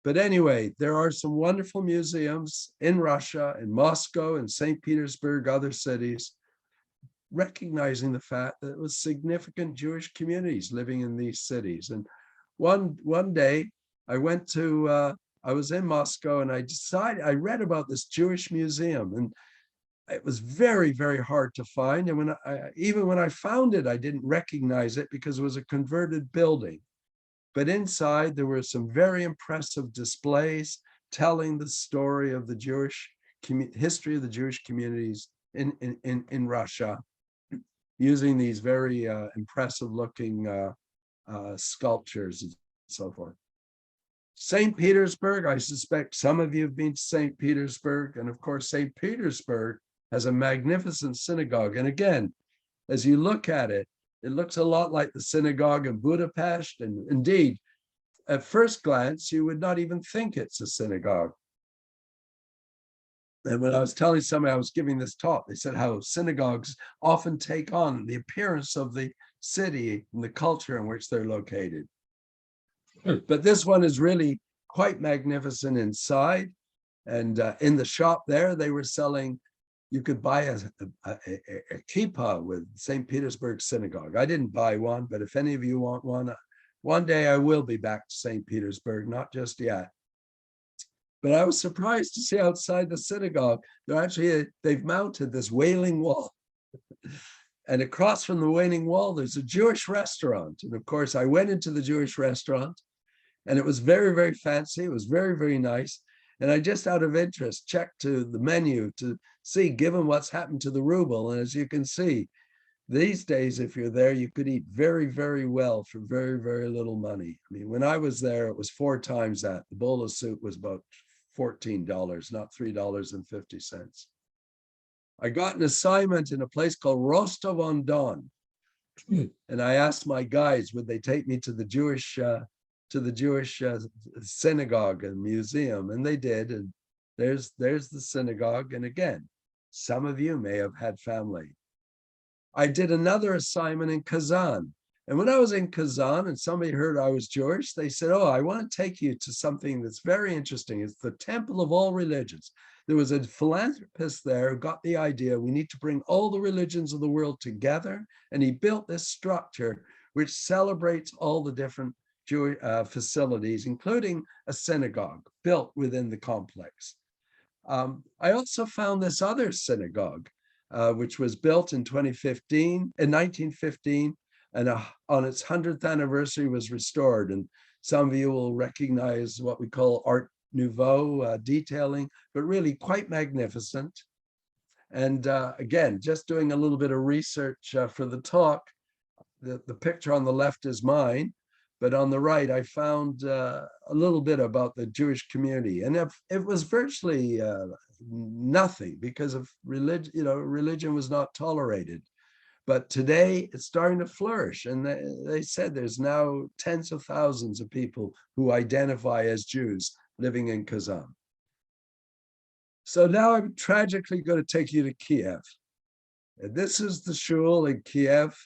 Speaker 2: But anyway, there are some wonderful museums in Russia, in Moscow, in St. Petersburg, other cities, recognizing the fact that it was significant Jewish communities living in these cities. And one day I was in Moscow, and I read about this Jewish museum, and it was very, very hard to find. And even when I found it, I didn't recognize it because it was a converted building. But inside, there were some very impressive displays telling the story of the Jewish history of the Jewish communities in Russia, using these very impressive looking sculptures and so forth. St. Petersburg, I suspect some of you have been to St. Petersburg. And of course, St. Petersburg has a magnificent synagogue. And again, as you look at it, it looks a lot like the synagogue in Budapest. And indeed, at first glance, you would not even think it's a synagogue. And when I was telling somebody I was giving this talk, they said how synagogues often take on the appearance of the city and the culture in which they're located. But this one is really quite magnificent inside. And in the shop there, they were selling, you could buy a kippah with St. Petersburg Synagogue. I didn't buy one, but if any of you want one day I will be back to St. Petersburg, not just yet. But I was surprised to see outside the synagogue, they've mounted this Wailing Wall. And across from the Wailing Wall, there's a Jewish restaurant. And of course, I went into the Jewish restaurant, and it was very, very fancy. It was very, very nice. And I just out of interest checked to the menu to see, given what's happened to the ruble. And as you can see, these days, if you're there, you could eat very, very well for very, very little money. I mean, when I was there, it was 4 times that. The bowl of soup was about $14, not $3.50. I got an assignment in a place called Rostov-on-Don. And I asked my guides, would they take me to the Jewish synagogue and museum, and they did. And there's the synagogue. And again, some of you may have had family. I did another assignment in Kazan. And when I was in Kazan and somebody heard I was Jewish, they said, oh, I want to take you to something that's very interesting. It's the Temple of all religions. There was a philanthropist there who got the idea we need to bring all the religions of the world together. And he built this structure which celebrates all the different Jewish facilities, including a synagogue built within the complex. I also found this other synagogue, which was built in 1915, and on its 100th anniversary was restored. And some of you will recognize what we call Art Nouveau detailing, but really quite magnificent. And again, just doing a little bit of research for the talk, the picture on the left is mine, but on the right, I found a little bit about the Jewish community. And it was virtually nothing because of religion, religion was not tolerated. But today it's starting to flourish. And they said there's now tens of thousands of people who identify as Jews living in Kazan. So now I'm tragically going to take you to Kiev. And this is the shul in Kiev.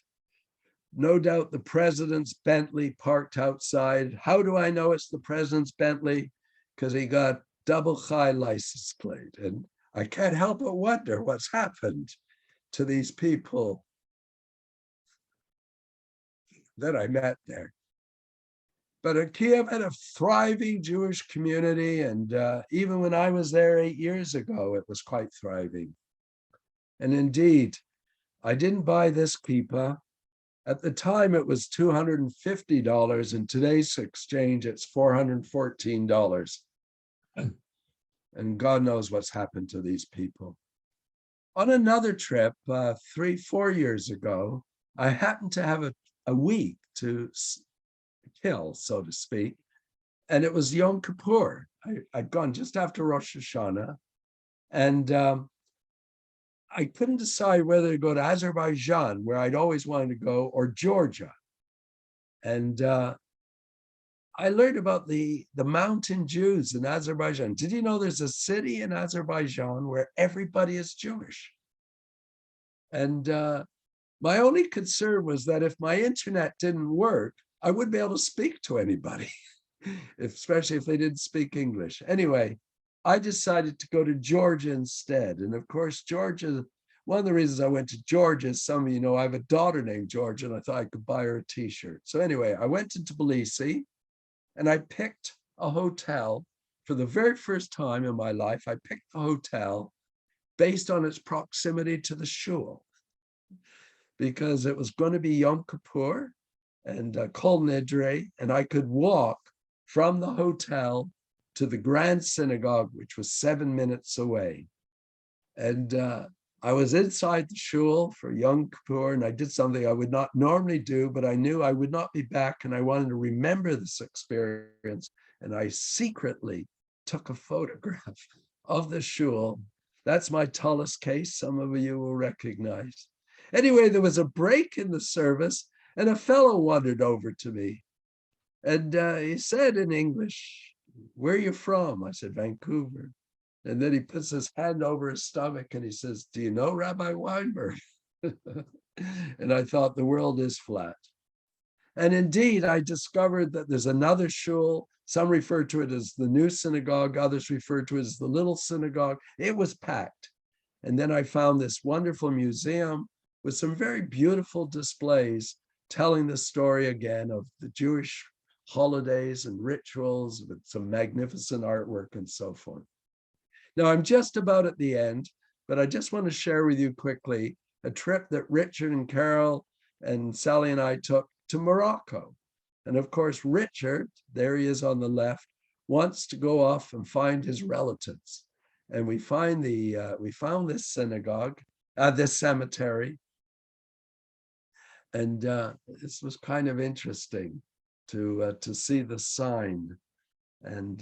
Speaker 2: No doubt the president's Bentley parked outside. How do I know it's the president's Bentley? Because he got double high license plate. And I can't help but wonder what's happened to these people that I met there. But Kiev had a thriving Jewish community, and even when I was there 8 years ago, it was quite thriving. And indeed, I didn't buy this kippah. At the time, it was $250. In today's exchange, it's $414. And God knows what's happened to these people. On another trip, 3-4 years ago, I happened to have a week to kill, so to speak, and it was Yom Kippur. I'd gone just after Rosh Hashanah, and I couldn't decide whether to go to Azerbaijan, where I'd always wanted to go, or Georgia. And I learned about the mountain Jews in Azerbaijan. Did you know there's a city in Azerbaijan where everybody is Jewish? And my only concern was that if my internet didn't work, I wouldn't be able to speak to anybody, especially if they didn't speak English. Anyway, I decided to go to Georgia instead. And of course, Georgia, one of the reasons I went to Georgia, as some of you know, I have a daughter named Georgia, and I thought I could buy her a t-shirt. So anyway, I went into Tbilisi, and I picked a hotel for the very first time in my life. I picked the hotel based on its proximity to the shul, because it was going to be Yom Kippur and Kol Nidre, and I could walk from the hotel to the Grand Synagogue, which was 7 minutes away. And I was inside the shul for Yom Kippur, and I did something I would not normally do, but I knew I would not be back, and I wanted to remember this experience. And I secretly took a photograph of the shul. That's my Tullis case. Some of you will recognize. Anyway, there was a break in the service, and a fellow wandered over to me. And he said in English, "Where are you from?" I said, "Vancouver." And then he puts his hand over his stomach and he says, "Do you know Rabbi Weinberg?" And I thought, the world is flat. And indeed, I discovered that there's another shul. Some refer to it as the new synagogue. Others refer to it as the little synagogue. It was packed. And then I found this wonderful museum with some very beautiful displays telling the story again of the Jewish holidays and rituals with some magnificent artwork and so forth. Now, I'm just about at the end, but I just want to share with you quickly a trip that Richard and Carol and Sally and I took to Morocco. And of course, Richard, there he is on the left, wants to go off and find his relatives. And we found this synagogue, this cemetery. And this was kind of interesting to see the sign. And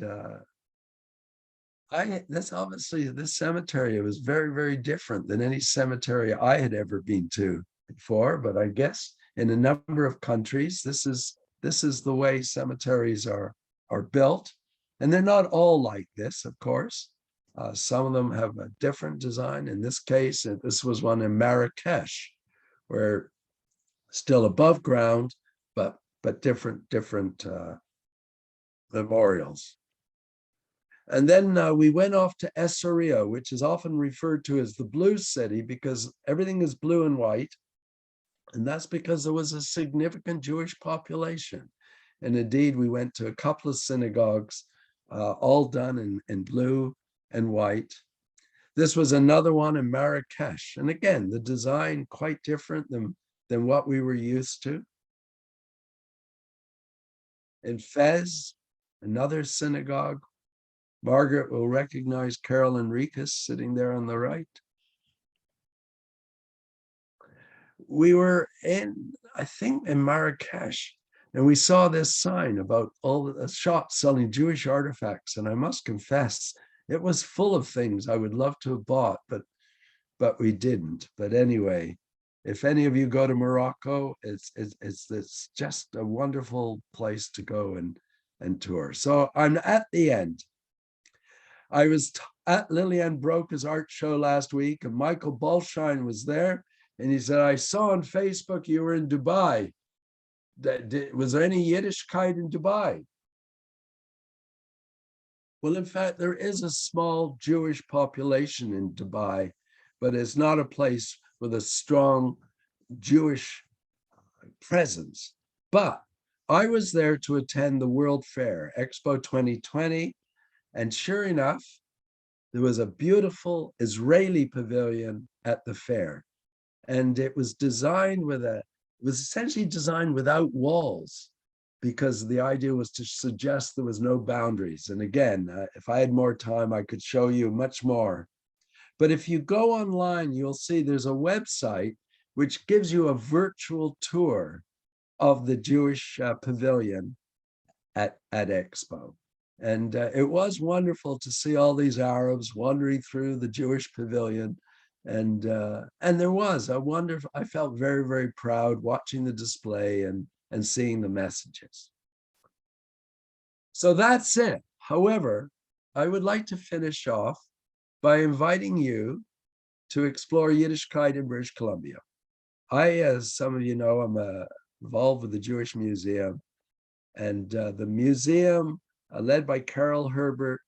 Speaker 2: this cemetery was very, very different than any cemetery I had ever been to before. But I guess in a number of countries, this is the way cemeteries are built. And they're not all like this, of course. Some of them have a different design. In this case, this was one in Marrakesh, where still above ground, but different memorials. And then we went off to Essaouira, which is often referred to as the Blue City because everything is blue and white. And that's because there was a significant Jewish population. And indeed, we went to a couple of synagogues, all done in blue and white. This was another one in Marrakesh. And again, the design quite different than what we were used to. In Fez, another synagogue. Margaret will recognize Carol Enriquez sitting there on the right. We were I think in Marrakesh, and we saw this sign about all the shops selling Jewish artifacts. And I must confess, it was full of things I would love to have bought, but we didn't. But anyway, if any of you go to Morocco, it's just a wonderful place to go and tour. So I'm at the end. I was at Lillian Broca's art show last week, and Michael Bolshine was there, and he said, "I saw on Facebook you were in Dubai. Was there any Yiddishkeit in Dubai?" Well, in fact, there is a small Jewish population in Dubai, but it's not a place with a strong Jewish presence. But I was there to attend the World Fair, Expo 2020, and sure enough, there was a beautiful Israeli pavilion at the fair. And it was essentially designed without walls, because the idea was to suggest there was no boundaries. And again, if I had more time, I could show you much more. But if you go online, you'll see there's a website which gives you a virtual tour of the Jewish pavilion at Expo. And it was wonderful to see all these Arabs wandering through the Jewish pavilion. And there was a wonderful, I felt very, very proud watching the display and seeing the messages. So that's it. However, I would like to finish off by inviting you to explore Yiddishkeit in British Columbia. I, as some of you know, I'm involved with the Jewish Museum, and the museum, led by Carol Herbert,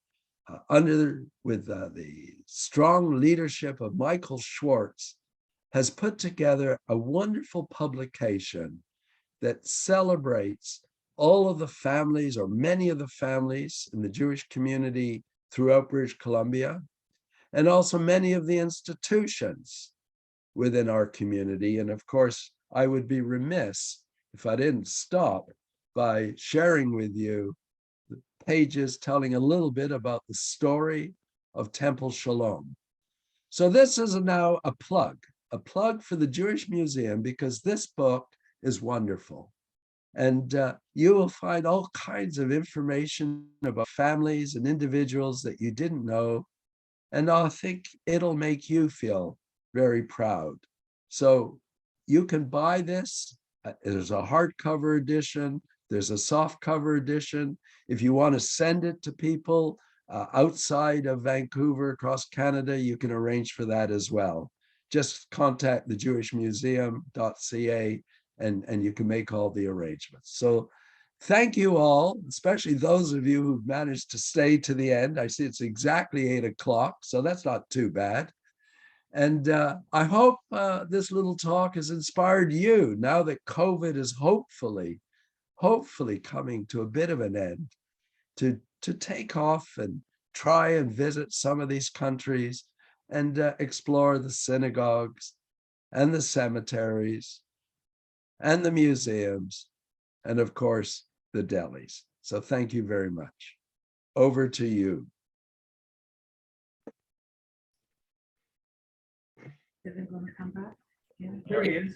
Speaker 2: with the strong leadership of Michael Schwartz, has put together a wonderful publication that celebrates all of the families, or many of the families in the Jewish community throughout British Columbia, and also many of the institutions within our community. And of course, I would be remiss if I didn't stop by sharing with you the pages telling a little bit about the story of Temple Shalom. So this is now a plug for the Jewish Museum, because this book is wonderful. And you will find all kinds of information about families and individuals that you didn't know. And I think it'll make you feel very proud. So you can buy this. There's a hardcover edition. There's a softcover edition. If you want to send it to people outside of Vancouver, across Canada, you can arrange for that as well. Just contact thejewishmuseum.ca and you can make all the arrangements. So thank you all, especially those of you who've managed to stay to the end. I see it's exactly 8 o'clock, so that's not too bad. And I hope this little talk has inspired you, now that COVID is hopefully coming to a bit of an end, to take off and try and visit some of these countries and explore the synagogues and the cemeteries and the museums, and of course, the delis. So thank you very much. Over to you.
Speaker 3: Is it going to come back? Yeah.
Speaker 4: There he is.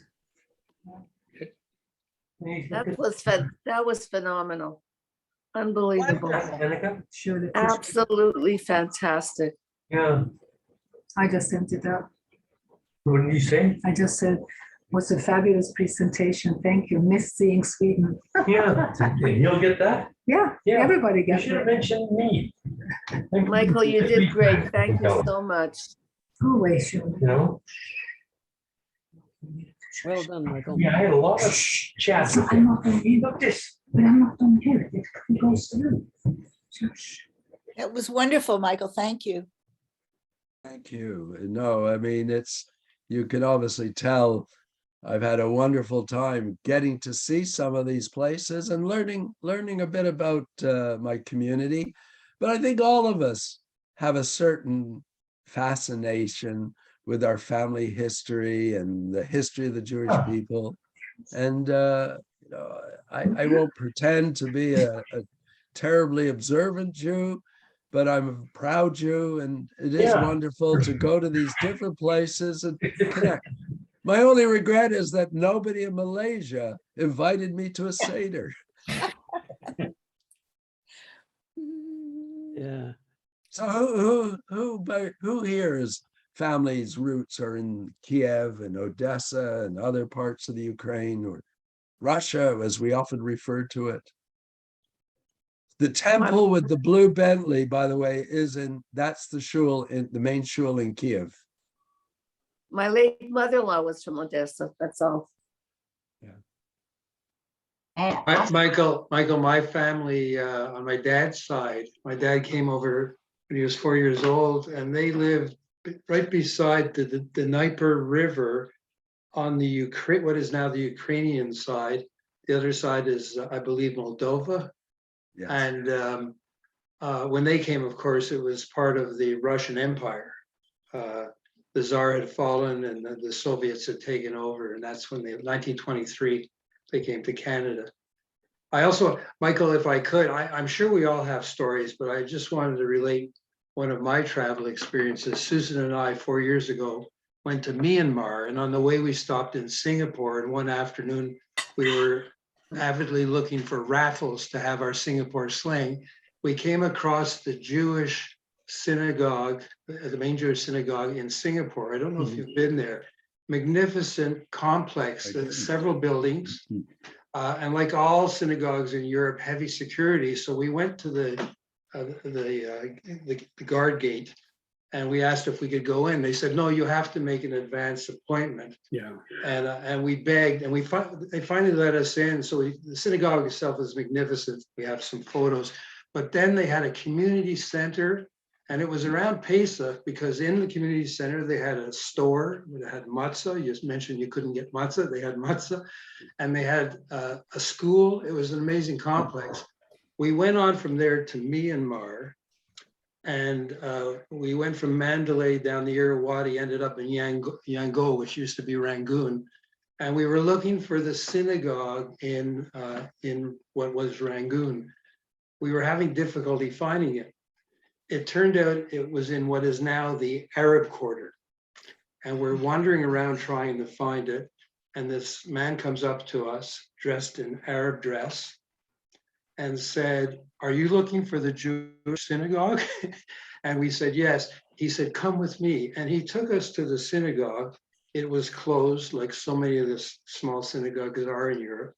Speaker 5: That was phenomenal. Unbelievable.
Speaker 4: Danica?
Speaker 3: Sure. the
Speaker 5: Absolutely fantastic.
Speaker 4: Yeah.
Speaker 3: I just sent it out.
Speaker 4: What did you say?
Speaker 3: I just said, what's a fabulous presentation. Thank you. Miss seeing Sweden.
Speaker 4: Yeah. You'll get that?
Speaker 3: Yeah,
Speaker 4: Yeah.
Speaker 3: everybody
Speaker 4: You
Speaker 3: gets
Speaker 4: should have
Speaker 3: it.
Speaker 4: mentioned me.
Speaker 5: Michael, you did great. Thank you so much.
Speaker 3: Always sure.
Speaker 4: You know?
Speaker 6: Well done, Michael.
Speaker 4: Yeah, I had a lot of chats with
Speaker 3: I'm
Speaker 4: him.
Speaker 3: not going to
Speaker 4: Look this.
Speaker 3: but I'm not going to hear it. It goes through. Shush.
Speaker 7: It was wonderful, Michael. Thank you.
Speaker 2: Thank you. No, I mean, you can obviously tell I've had a wonderful time getting to see some of these places and learning a bit about my community. But I think all of us have a certain fascination with our family history and the history of the Jewish people. And I won't pretend to be a terribly observant Jew, but I'm a proud Jew, and it is wonderful to go to these different places and connect. My only regret is that nobody in Malaysia invited me to a Seder.
Speaker 6: Yeah.
Speaker 2: So who here's family's roots are in Kiev and Odessa and other parts of the Ukraine, or Russia, as we often refer to it? The temple with the blue Bentley, by the way, that's the shul, in the main shul in Kiev.
Speaker 5: My late mother-in-law was from Odessa. That's all.
Speaker 8: Michael, my family on my dad's side, my dad came over when he was 4 years old, and they lived right beside the Dnieper River on the what is now the Ukrainian side. The other side is, I believe, Moldova.
Speaker 2: Yes.
Speaker 8: And when they came, of course, it was part of the Russian Empire. The Tsar had fallen and the Soviets had taken over, and that's when they, 1923, they came to Canada. I also, Michael, if I could, I'm sure we all have stories, but I just wanted to relate one of my travel experiences. Susan and I, 4 years ago, went to Myanmar, and on the way we stopped in Singapore, and one afternoon we were avidly looking for raffles to have our Singapore sling. We came across the Jewish synagogue, the main Jewish synagogue in Singapore. I don't know if you've been there. Magnificent complex, several buildings. And like all synagogues in Europe, heavy security. So we went to the guard gate and we asked if we could go in. They said, no, you have to make an advance appointment.
Speaker 6: Yeah.
Speaker 8: And we begged, and they finally let us in. So the synagogue itself is magnificent. We have some photos, but then they had a community center, and it was around Pesach because in the community center, they had a store that had matzah. You just mentioned you couldn't get matzah. They had matzah, and they had a school. It was an amazing complex. We went on from there to Myanmar, and we went from Mandalay down the Irrawaddy, ended up in Yangon, which used to be Rangoon. And we were looking for the synagogue in what was Rangoon. We were having difficulty finding it. It turned out it was in what is now the Arab quarter. And we're wandering around trying to find it. And this man comes up to us dressed in Arab dress and said, are you looking for the Jewish synagogue? And we said, yes. He said, come with me. And he took us to the synagogue. It was closed, like so many of the small synagogues are in Europe.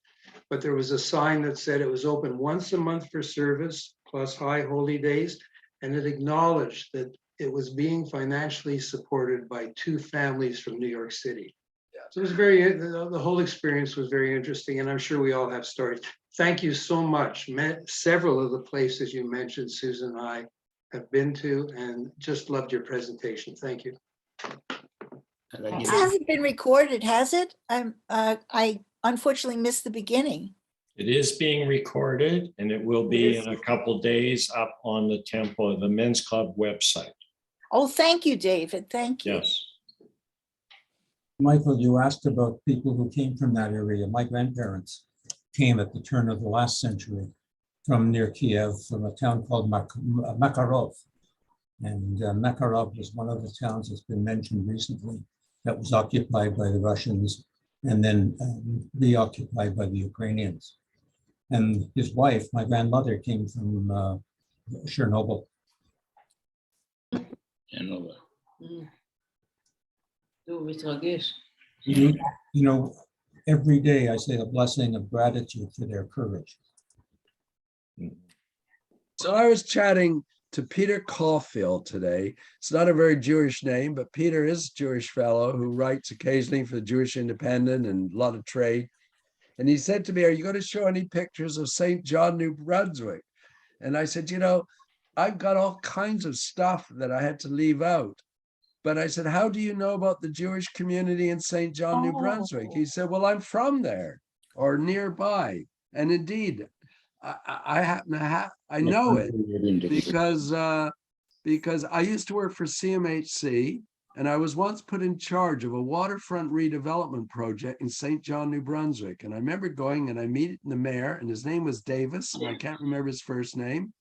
Speaker 8: But there was a sign that said it was open once a month for service, plus high holy days. And it acknowledged that it was being financially supported by 2 families from New York City. So it was the whole experience was very interesting, and I'm sure we all have stories. Thank you so much. Several of the places you mentioned, Susan and I have been to, and just loved your presentation. Thank you.
Speaker 7: This hasn't been recorded, has it? I unfortunately missed the beginning.
Speaker 6: It is being recorded, and it will be in a couple days up on the Temple, the Men's Club website.
Speaker 7: Oh, thank you, David. Thank you.
Speaker 6: Yes.
Speaker 9: Michael, you asked about people who came from that area. My grandparents came at the turn of the last century from near Kiev, from a town called Makarov. And Makarov was one of the towns that's been mentioned recently that was occupied by the Russians and then reoccupied by the Ukrainians. And his wife, my grandmother, came from Chernobyl. You know, every day I say a blessing of gratitude for their courage.
Speaker 2: So I was chatting to Peter Caulfield today. It's not a very Jewish name, but Peter is a Jewish fellow who writes occasionally for the Jewish Independent and a lot of trade. And he said to me, are you going to show any pictures of St. John, New Brunswick? And I said, you know, I've got all kinds of stuff that I had to leave out. But I said, how do you know about the Jewish community in St. John, New Brunswick? He said, well, I'm from there or nearby. And indeed, I happen to have, I know it because I used to work for CMHC, and I was once put in charge of a waterfront redevelopment project in St. John, New Brunswick. And I remember going and I met the mayor, and his name was Davis, and I can't remember his first name.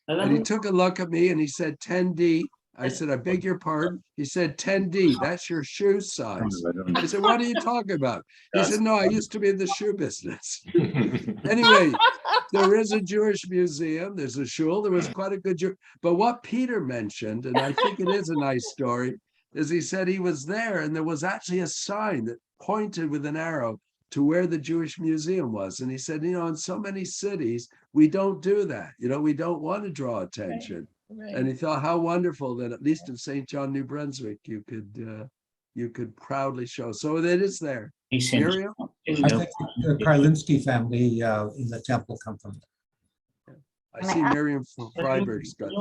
Speaker 2: And he took a look at me and he said, 10D. I said, I beg your pardon. He said, 10D, that's your shoe size. I said, what are you talking about? He said, no, I used to be in the shoe business. Anyway, there is a Jewish museum. There's a shul. There was quite a good Jew. But what Peter mentioned, and I think it is a nice story, is he said he was there and there was actually a sign that pointed with an arrow to where the Jewish museum was. And he said, you know, in so many cities, we don't do that. You know, we don't want to draw attention. Right. And he thought how wonderful that at least in St. John, New Brunswick, you could proudly show. So that is there. Miriam?
Speaker 9: I think the Karlinsky family in the temple come from there.
Speaker 2: I see Miriam Freiberg's got.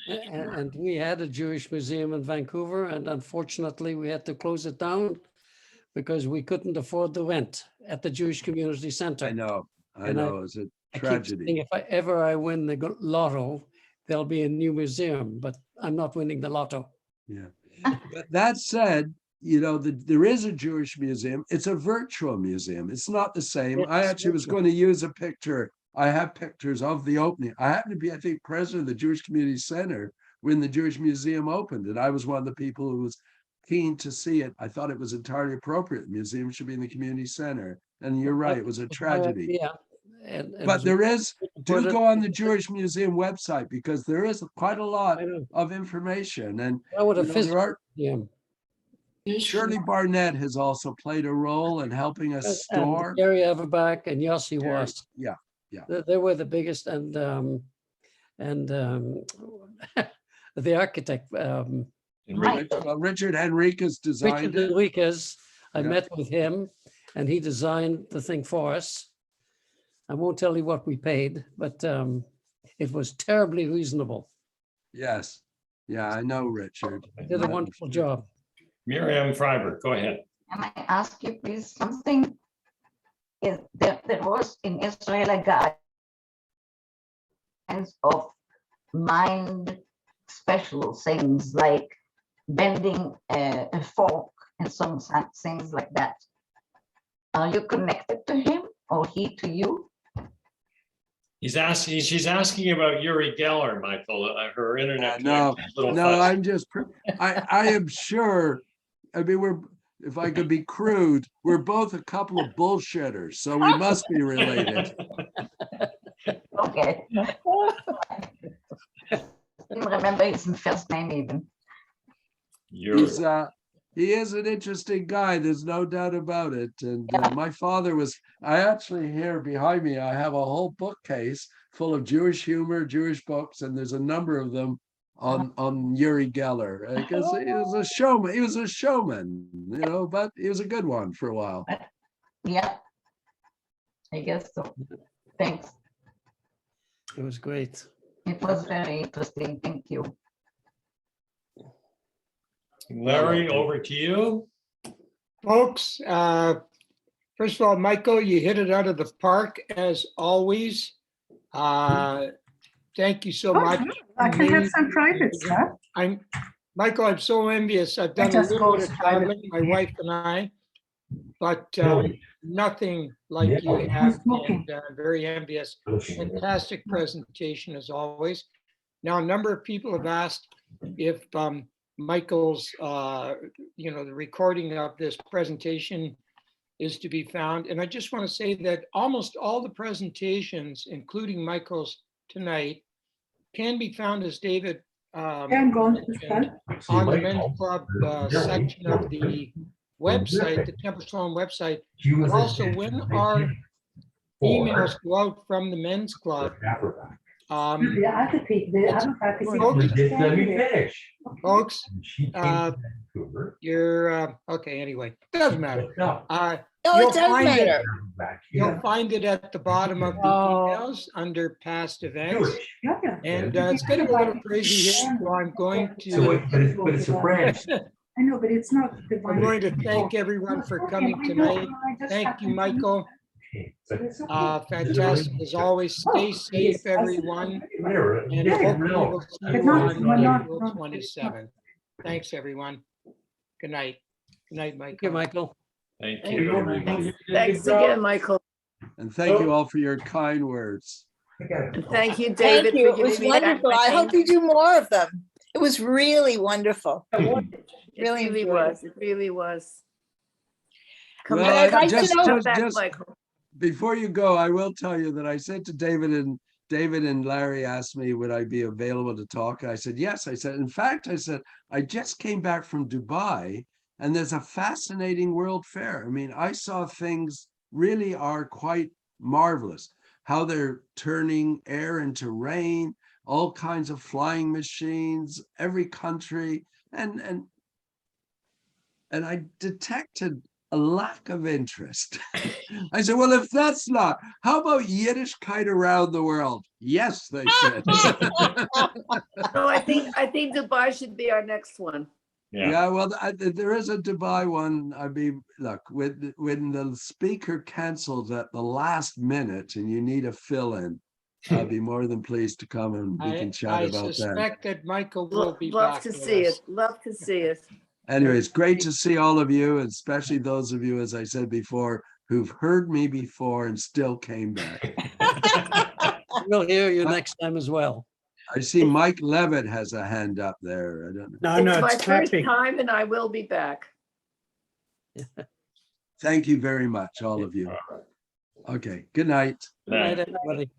Speaker 10: And we had a Jewish museum in Vancouver, and unfortunately we had to close it down because we couldn't afford the rent at the Jewish Community Center.
Speaker 2: I know,
Speaker 10: And I-
Speaker 2: it's a
Speaker 10: I keep saying
Speaker 2: tragedy.
Speaker 10: if I win the lotto, there'll be a new museum, but I'm not winning the lotto.
Speaker 2: Yeah. But that said, there is a Jewish museum. It's a virtual museum. It's not the same. I
Speaker 10: It's
Speaker 2: actually was
Speaker 10: virtual.
Speaker 2: going to use a picture. I have pictures of the opening. I happen to be, I think, president of the Jewish Community Center when the Jewish Museum opened. And I was one of the people who was keen to see it. I thought it was entirely appropriate. The museum should be in the community center. And you're right, it was a tragedy.
Speaker 10: Yeah. And it
Speaker 2: But
Speaker 10: was
Speaker 2: there is, do
Speaker 10: important.
Speaker 2: go on the Jewish Museum website because there is quite a lot
Speaker 10: I know.
Speaker 2: of information. And
Speaker 10: I would have
Speaker 2: there
Speaker 10: physical
Speaker 2: are,
Speaker 10: museum.
Speaker 2: Shirley Barnett has also played a role in helping us
Speaker 10: And
Speaker 2: store.
Speaker 10: Gary Everback and Yossi
Speaker 2: Gary-
Speaker 10: was.
Speaker 2: Yeah,
Speaker 10: They were the biggest, and the architect,
Speaker 2: Richard Henriquez designed
Speaker 10: Richard
Speaker 2: it.
Speaker 10: Enriquez. I
Speaker 2: Yeah.
Speaker 10: met with him, and he designed the thing for us. I won't tell you what we paid, but it was terribly reasonable.
Speaker 2: Yes. Yeah, I know Richard.
Speaker 10: He did a wonderful job.
Speaker 6: Miriam Freiberg, go ahead.
Speaker 11: Can I ask you please something? There was in Israel a guy of mind special things like bending a fork and some things like that. Are you connected to him or he to you?
Speaker 6: She's asking about Uri Geller, Michael, her internet.
Speaker 2: No,
Speaker 6: connection is a little
Speaker 2: no,
Speaker 6: fuzzy.
Speaker 2: I'm just, I am sure, I mean, if I could be crude, we're both a couple of bullshitters, so we must be related.
Speaker 11: Okay. Didn't remember his first name even.
Speaker 2: He is an interesting guy. There's no doubt about it. And my father was, I actually here behind me, I have a whole bookcase full of Jewish humor, Jewish books, and there's a number of them on Uri Geller because he was a showman. He was a showman, but he was a good one for a while.
Speaker 11: Yeah, I guess so. Thanks.
Speaker 10: It was great.
Speaker 11: It was very interesting. Thank you.
Speaker 6: Larry, over to you.
Speaker 1: Folks, first of all, Michael, you hit it out of the park as always. Thank you so much.
Speaker 3: I can have some private stuff.
Speaker 1: Michael, I'm so envious. I've done a
Speaker 3: just
Speaker 1: little
Speaker 3: go
Speaker 1: bit of
Speaker 3: private.
Speaker 1: traveling, my wife and I, but
Speaker 4: Really?
Speaker 1: nothing like you
Speaker 4: Really?
Speaker 1: have,
Speaker 3: Smoking.
Speaker 1: and very envious. Fantastic presentation as always. Now, a number of people have asked if Michael's, the recording of this presentation is to be found. And I just want to say that almost all the presentations, including Michael's tonight, can be found, as David
Speaker 3: And go on to the front.
Speaker 1: on the men's club section of the website, the Temple Sloan website. But also when our emails go out from the men's club,
Speaker 11: Um,
Speaker 3: Ja,
Speaker 11: Let me finish.
Speaker 1: folks,
Speaker 11: She came
Speaker 1: uh,
Speaker 11: to Vancouver.
Speaker 1: you're, okay, anyway, doesn't matter.
Speaker 11: No,
Speaker 7: No,
Speaker 1: You'll
Speaker 7: it does
Speaker 1: find it-
Speaker 7: matter.
Speaker 11: back
Speaker 1: You'll
Speaker 11: here.
Speaker 1: find it at the bottom of the
Speaker 7: Oh.
Speaker 1: emails under past events.
Speaker 11: Jewish.
Speaker 3: Ja, ja.
Speaker 1: And it's getting a little crazy here, so I'm going
Speaker 11: So,
Speaker 1: to,
Speaker 11: but it's a branch.
Speaker 3: I know, but it's not. the
Speaker 1: I'm going to thank everyone for coming tonight. Thank you, Michael. Fantastic as always. Stay safe, everyone. And hopefully we'll see
Speaker 3: But
Speaker 1: you
Speaker 3: not-
Speaker 1: on
Speaker 3: not-
Speaker 1: April
Speaker 3: not-
Speaker 1: 27th. Thanks, everyone. Good night. Good night,
Speaker 10: Thank you,
Speaker 1: Michael.
Speaker 10: Michael.
Speaker 6: Thank
Speaker 5: Thank
Speaker 6: you.
Speaker 5: you. Thanks again, Michael.
Speaker 2: And thank you all for your kind words.
Speaker 5: And thank you,
Speaker 7: Thank
Speaker 5: David.
Speaker 7: you.
Speaker 5: for
Speaker 7: It was
Speaker 5: giving me back
Speaker 7: wonderful.
Speaker 5: my
Speaker 7: I hope
Speaker 5: name.
Speaker 7: you do more of them. It was really wonderful.
Speaker 5: It
Speaker 7: Really
Speaker 5: really
Speaker 7: enjoyed
Speaker 5: was. It really was. Come
Speaker 2: Well,
Speaker 5: back,
Speaker 7: I'd like to
Speaker 2: just-
Speaker 7: know-
Speaker 5: come
Speaker 2: just-
Speaker 5: back,
Speaker 2: just-
Speaker 5: Michael.
Speaker 2: Before you go, I will tell you that I said to David and Larry asked me, would I be available to talk? And I said, yes. I said, in fact, I said, I just came back from Dubai and there's a fascinating World Fair. I mean, I saw things really are quite marvelous, how they're turning air into rain, all kinds of flying machines, every country. And I detected a lack of interest. I said, well, if that's not, how about Yiddishkeit around the world? Yes, they said.
Speaker 5: No, I think Dubai should be our next one.
Speaker 6: Yeah.
Speaker 2: Yeah, well, there is a Dubai one. I mean, look, when the speaker cancels at the last minute and you need a fill-in, I'll be more than pleased to come and we can chat
Speaker 1: I
Speaker 2: about that.
Speaker 1: suspect that Michael will be
Speaker 5: Love
Speaker 1: back
Speaker 5: to
Speaker 1: with
Speaker 5: see
Speaker 1: us.
Speaker 5: it. Love to see it.
Speaker 2: Anyways, great to see all of you, and especially those of you, as I said before, who've heard me before and still came back.
Speaker 10: We'll hear you next time as well.
Speaker 2: I see Mike Levitt has a hand up there. I don't know.
Speaker 5: It's my first time and I will be back.
Speaker 2: Thank you very much, all of you. Okay, good night.
Speaker 10: Good night, everybody.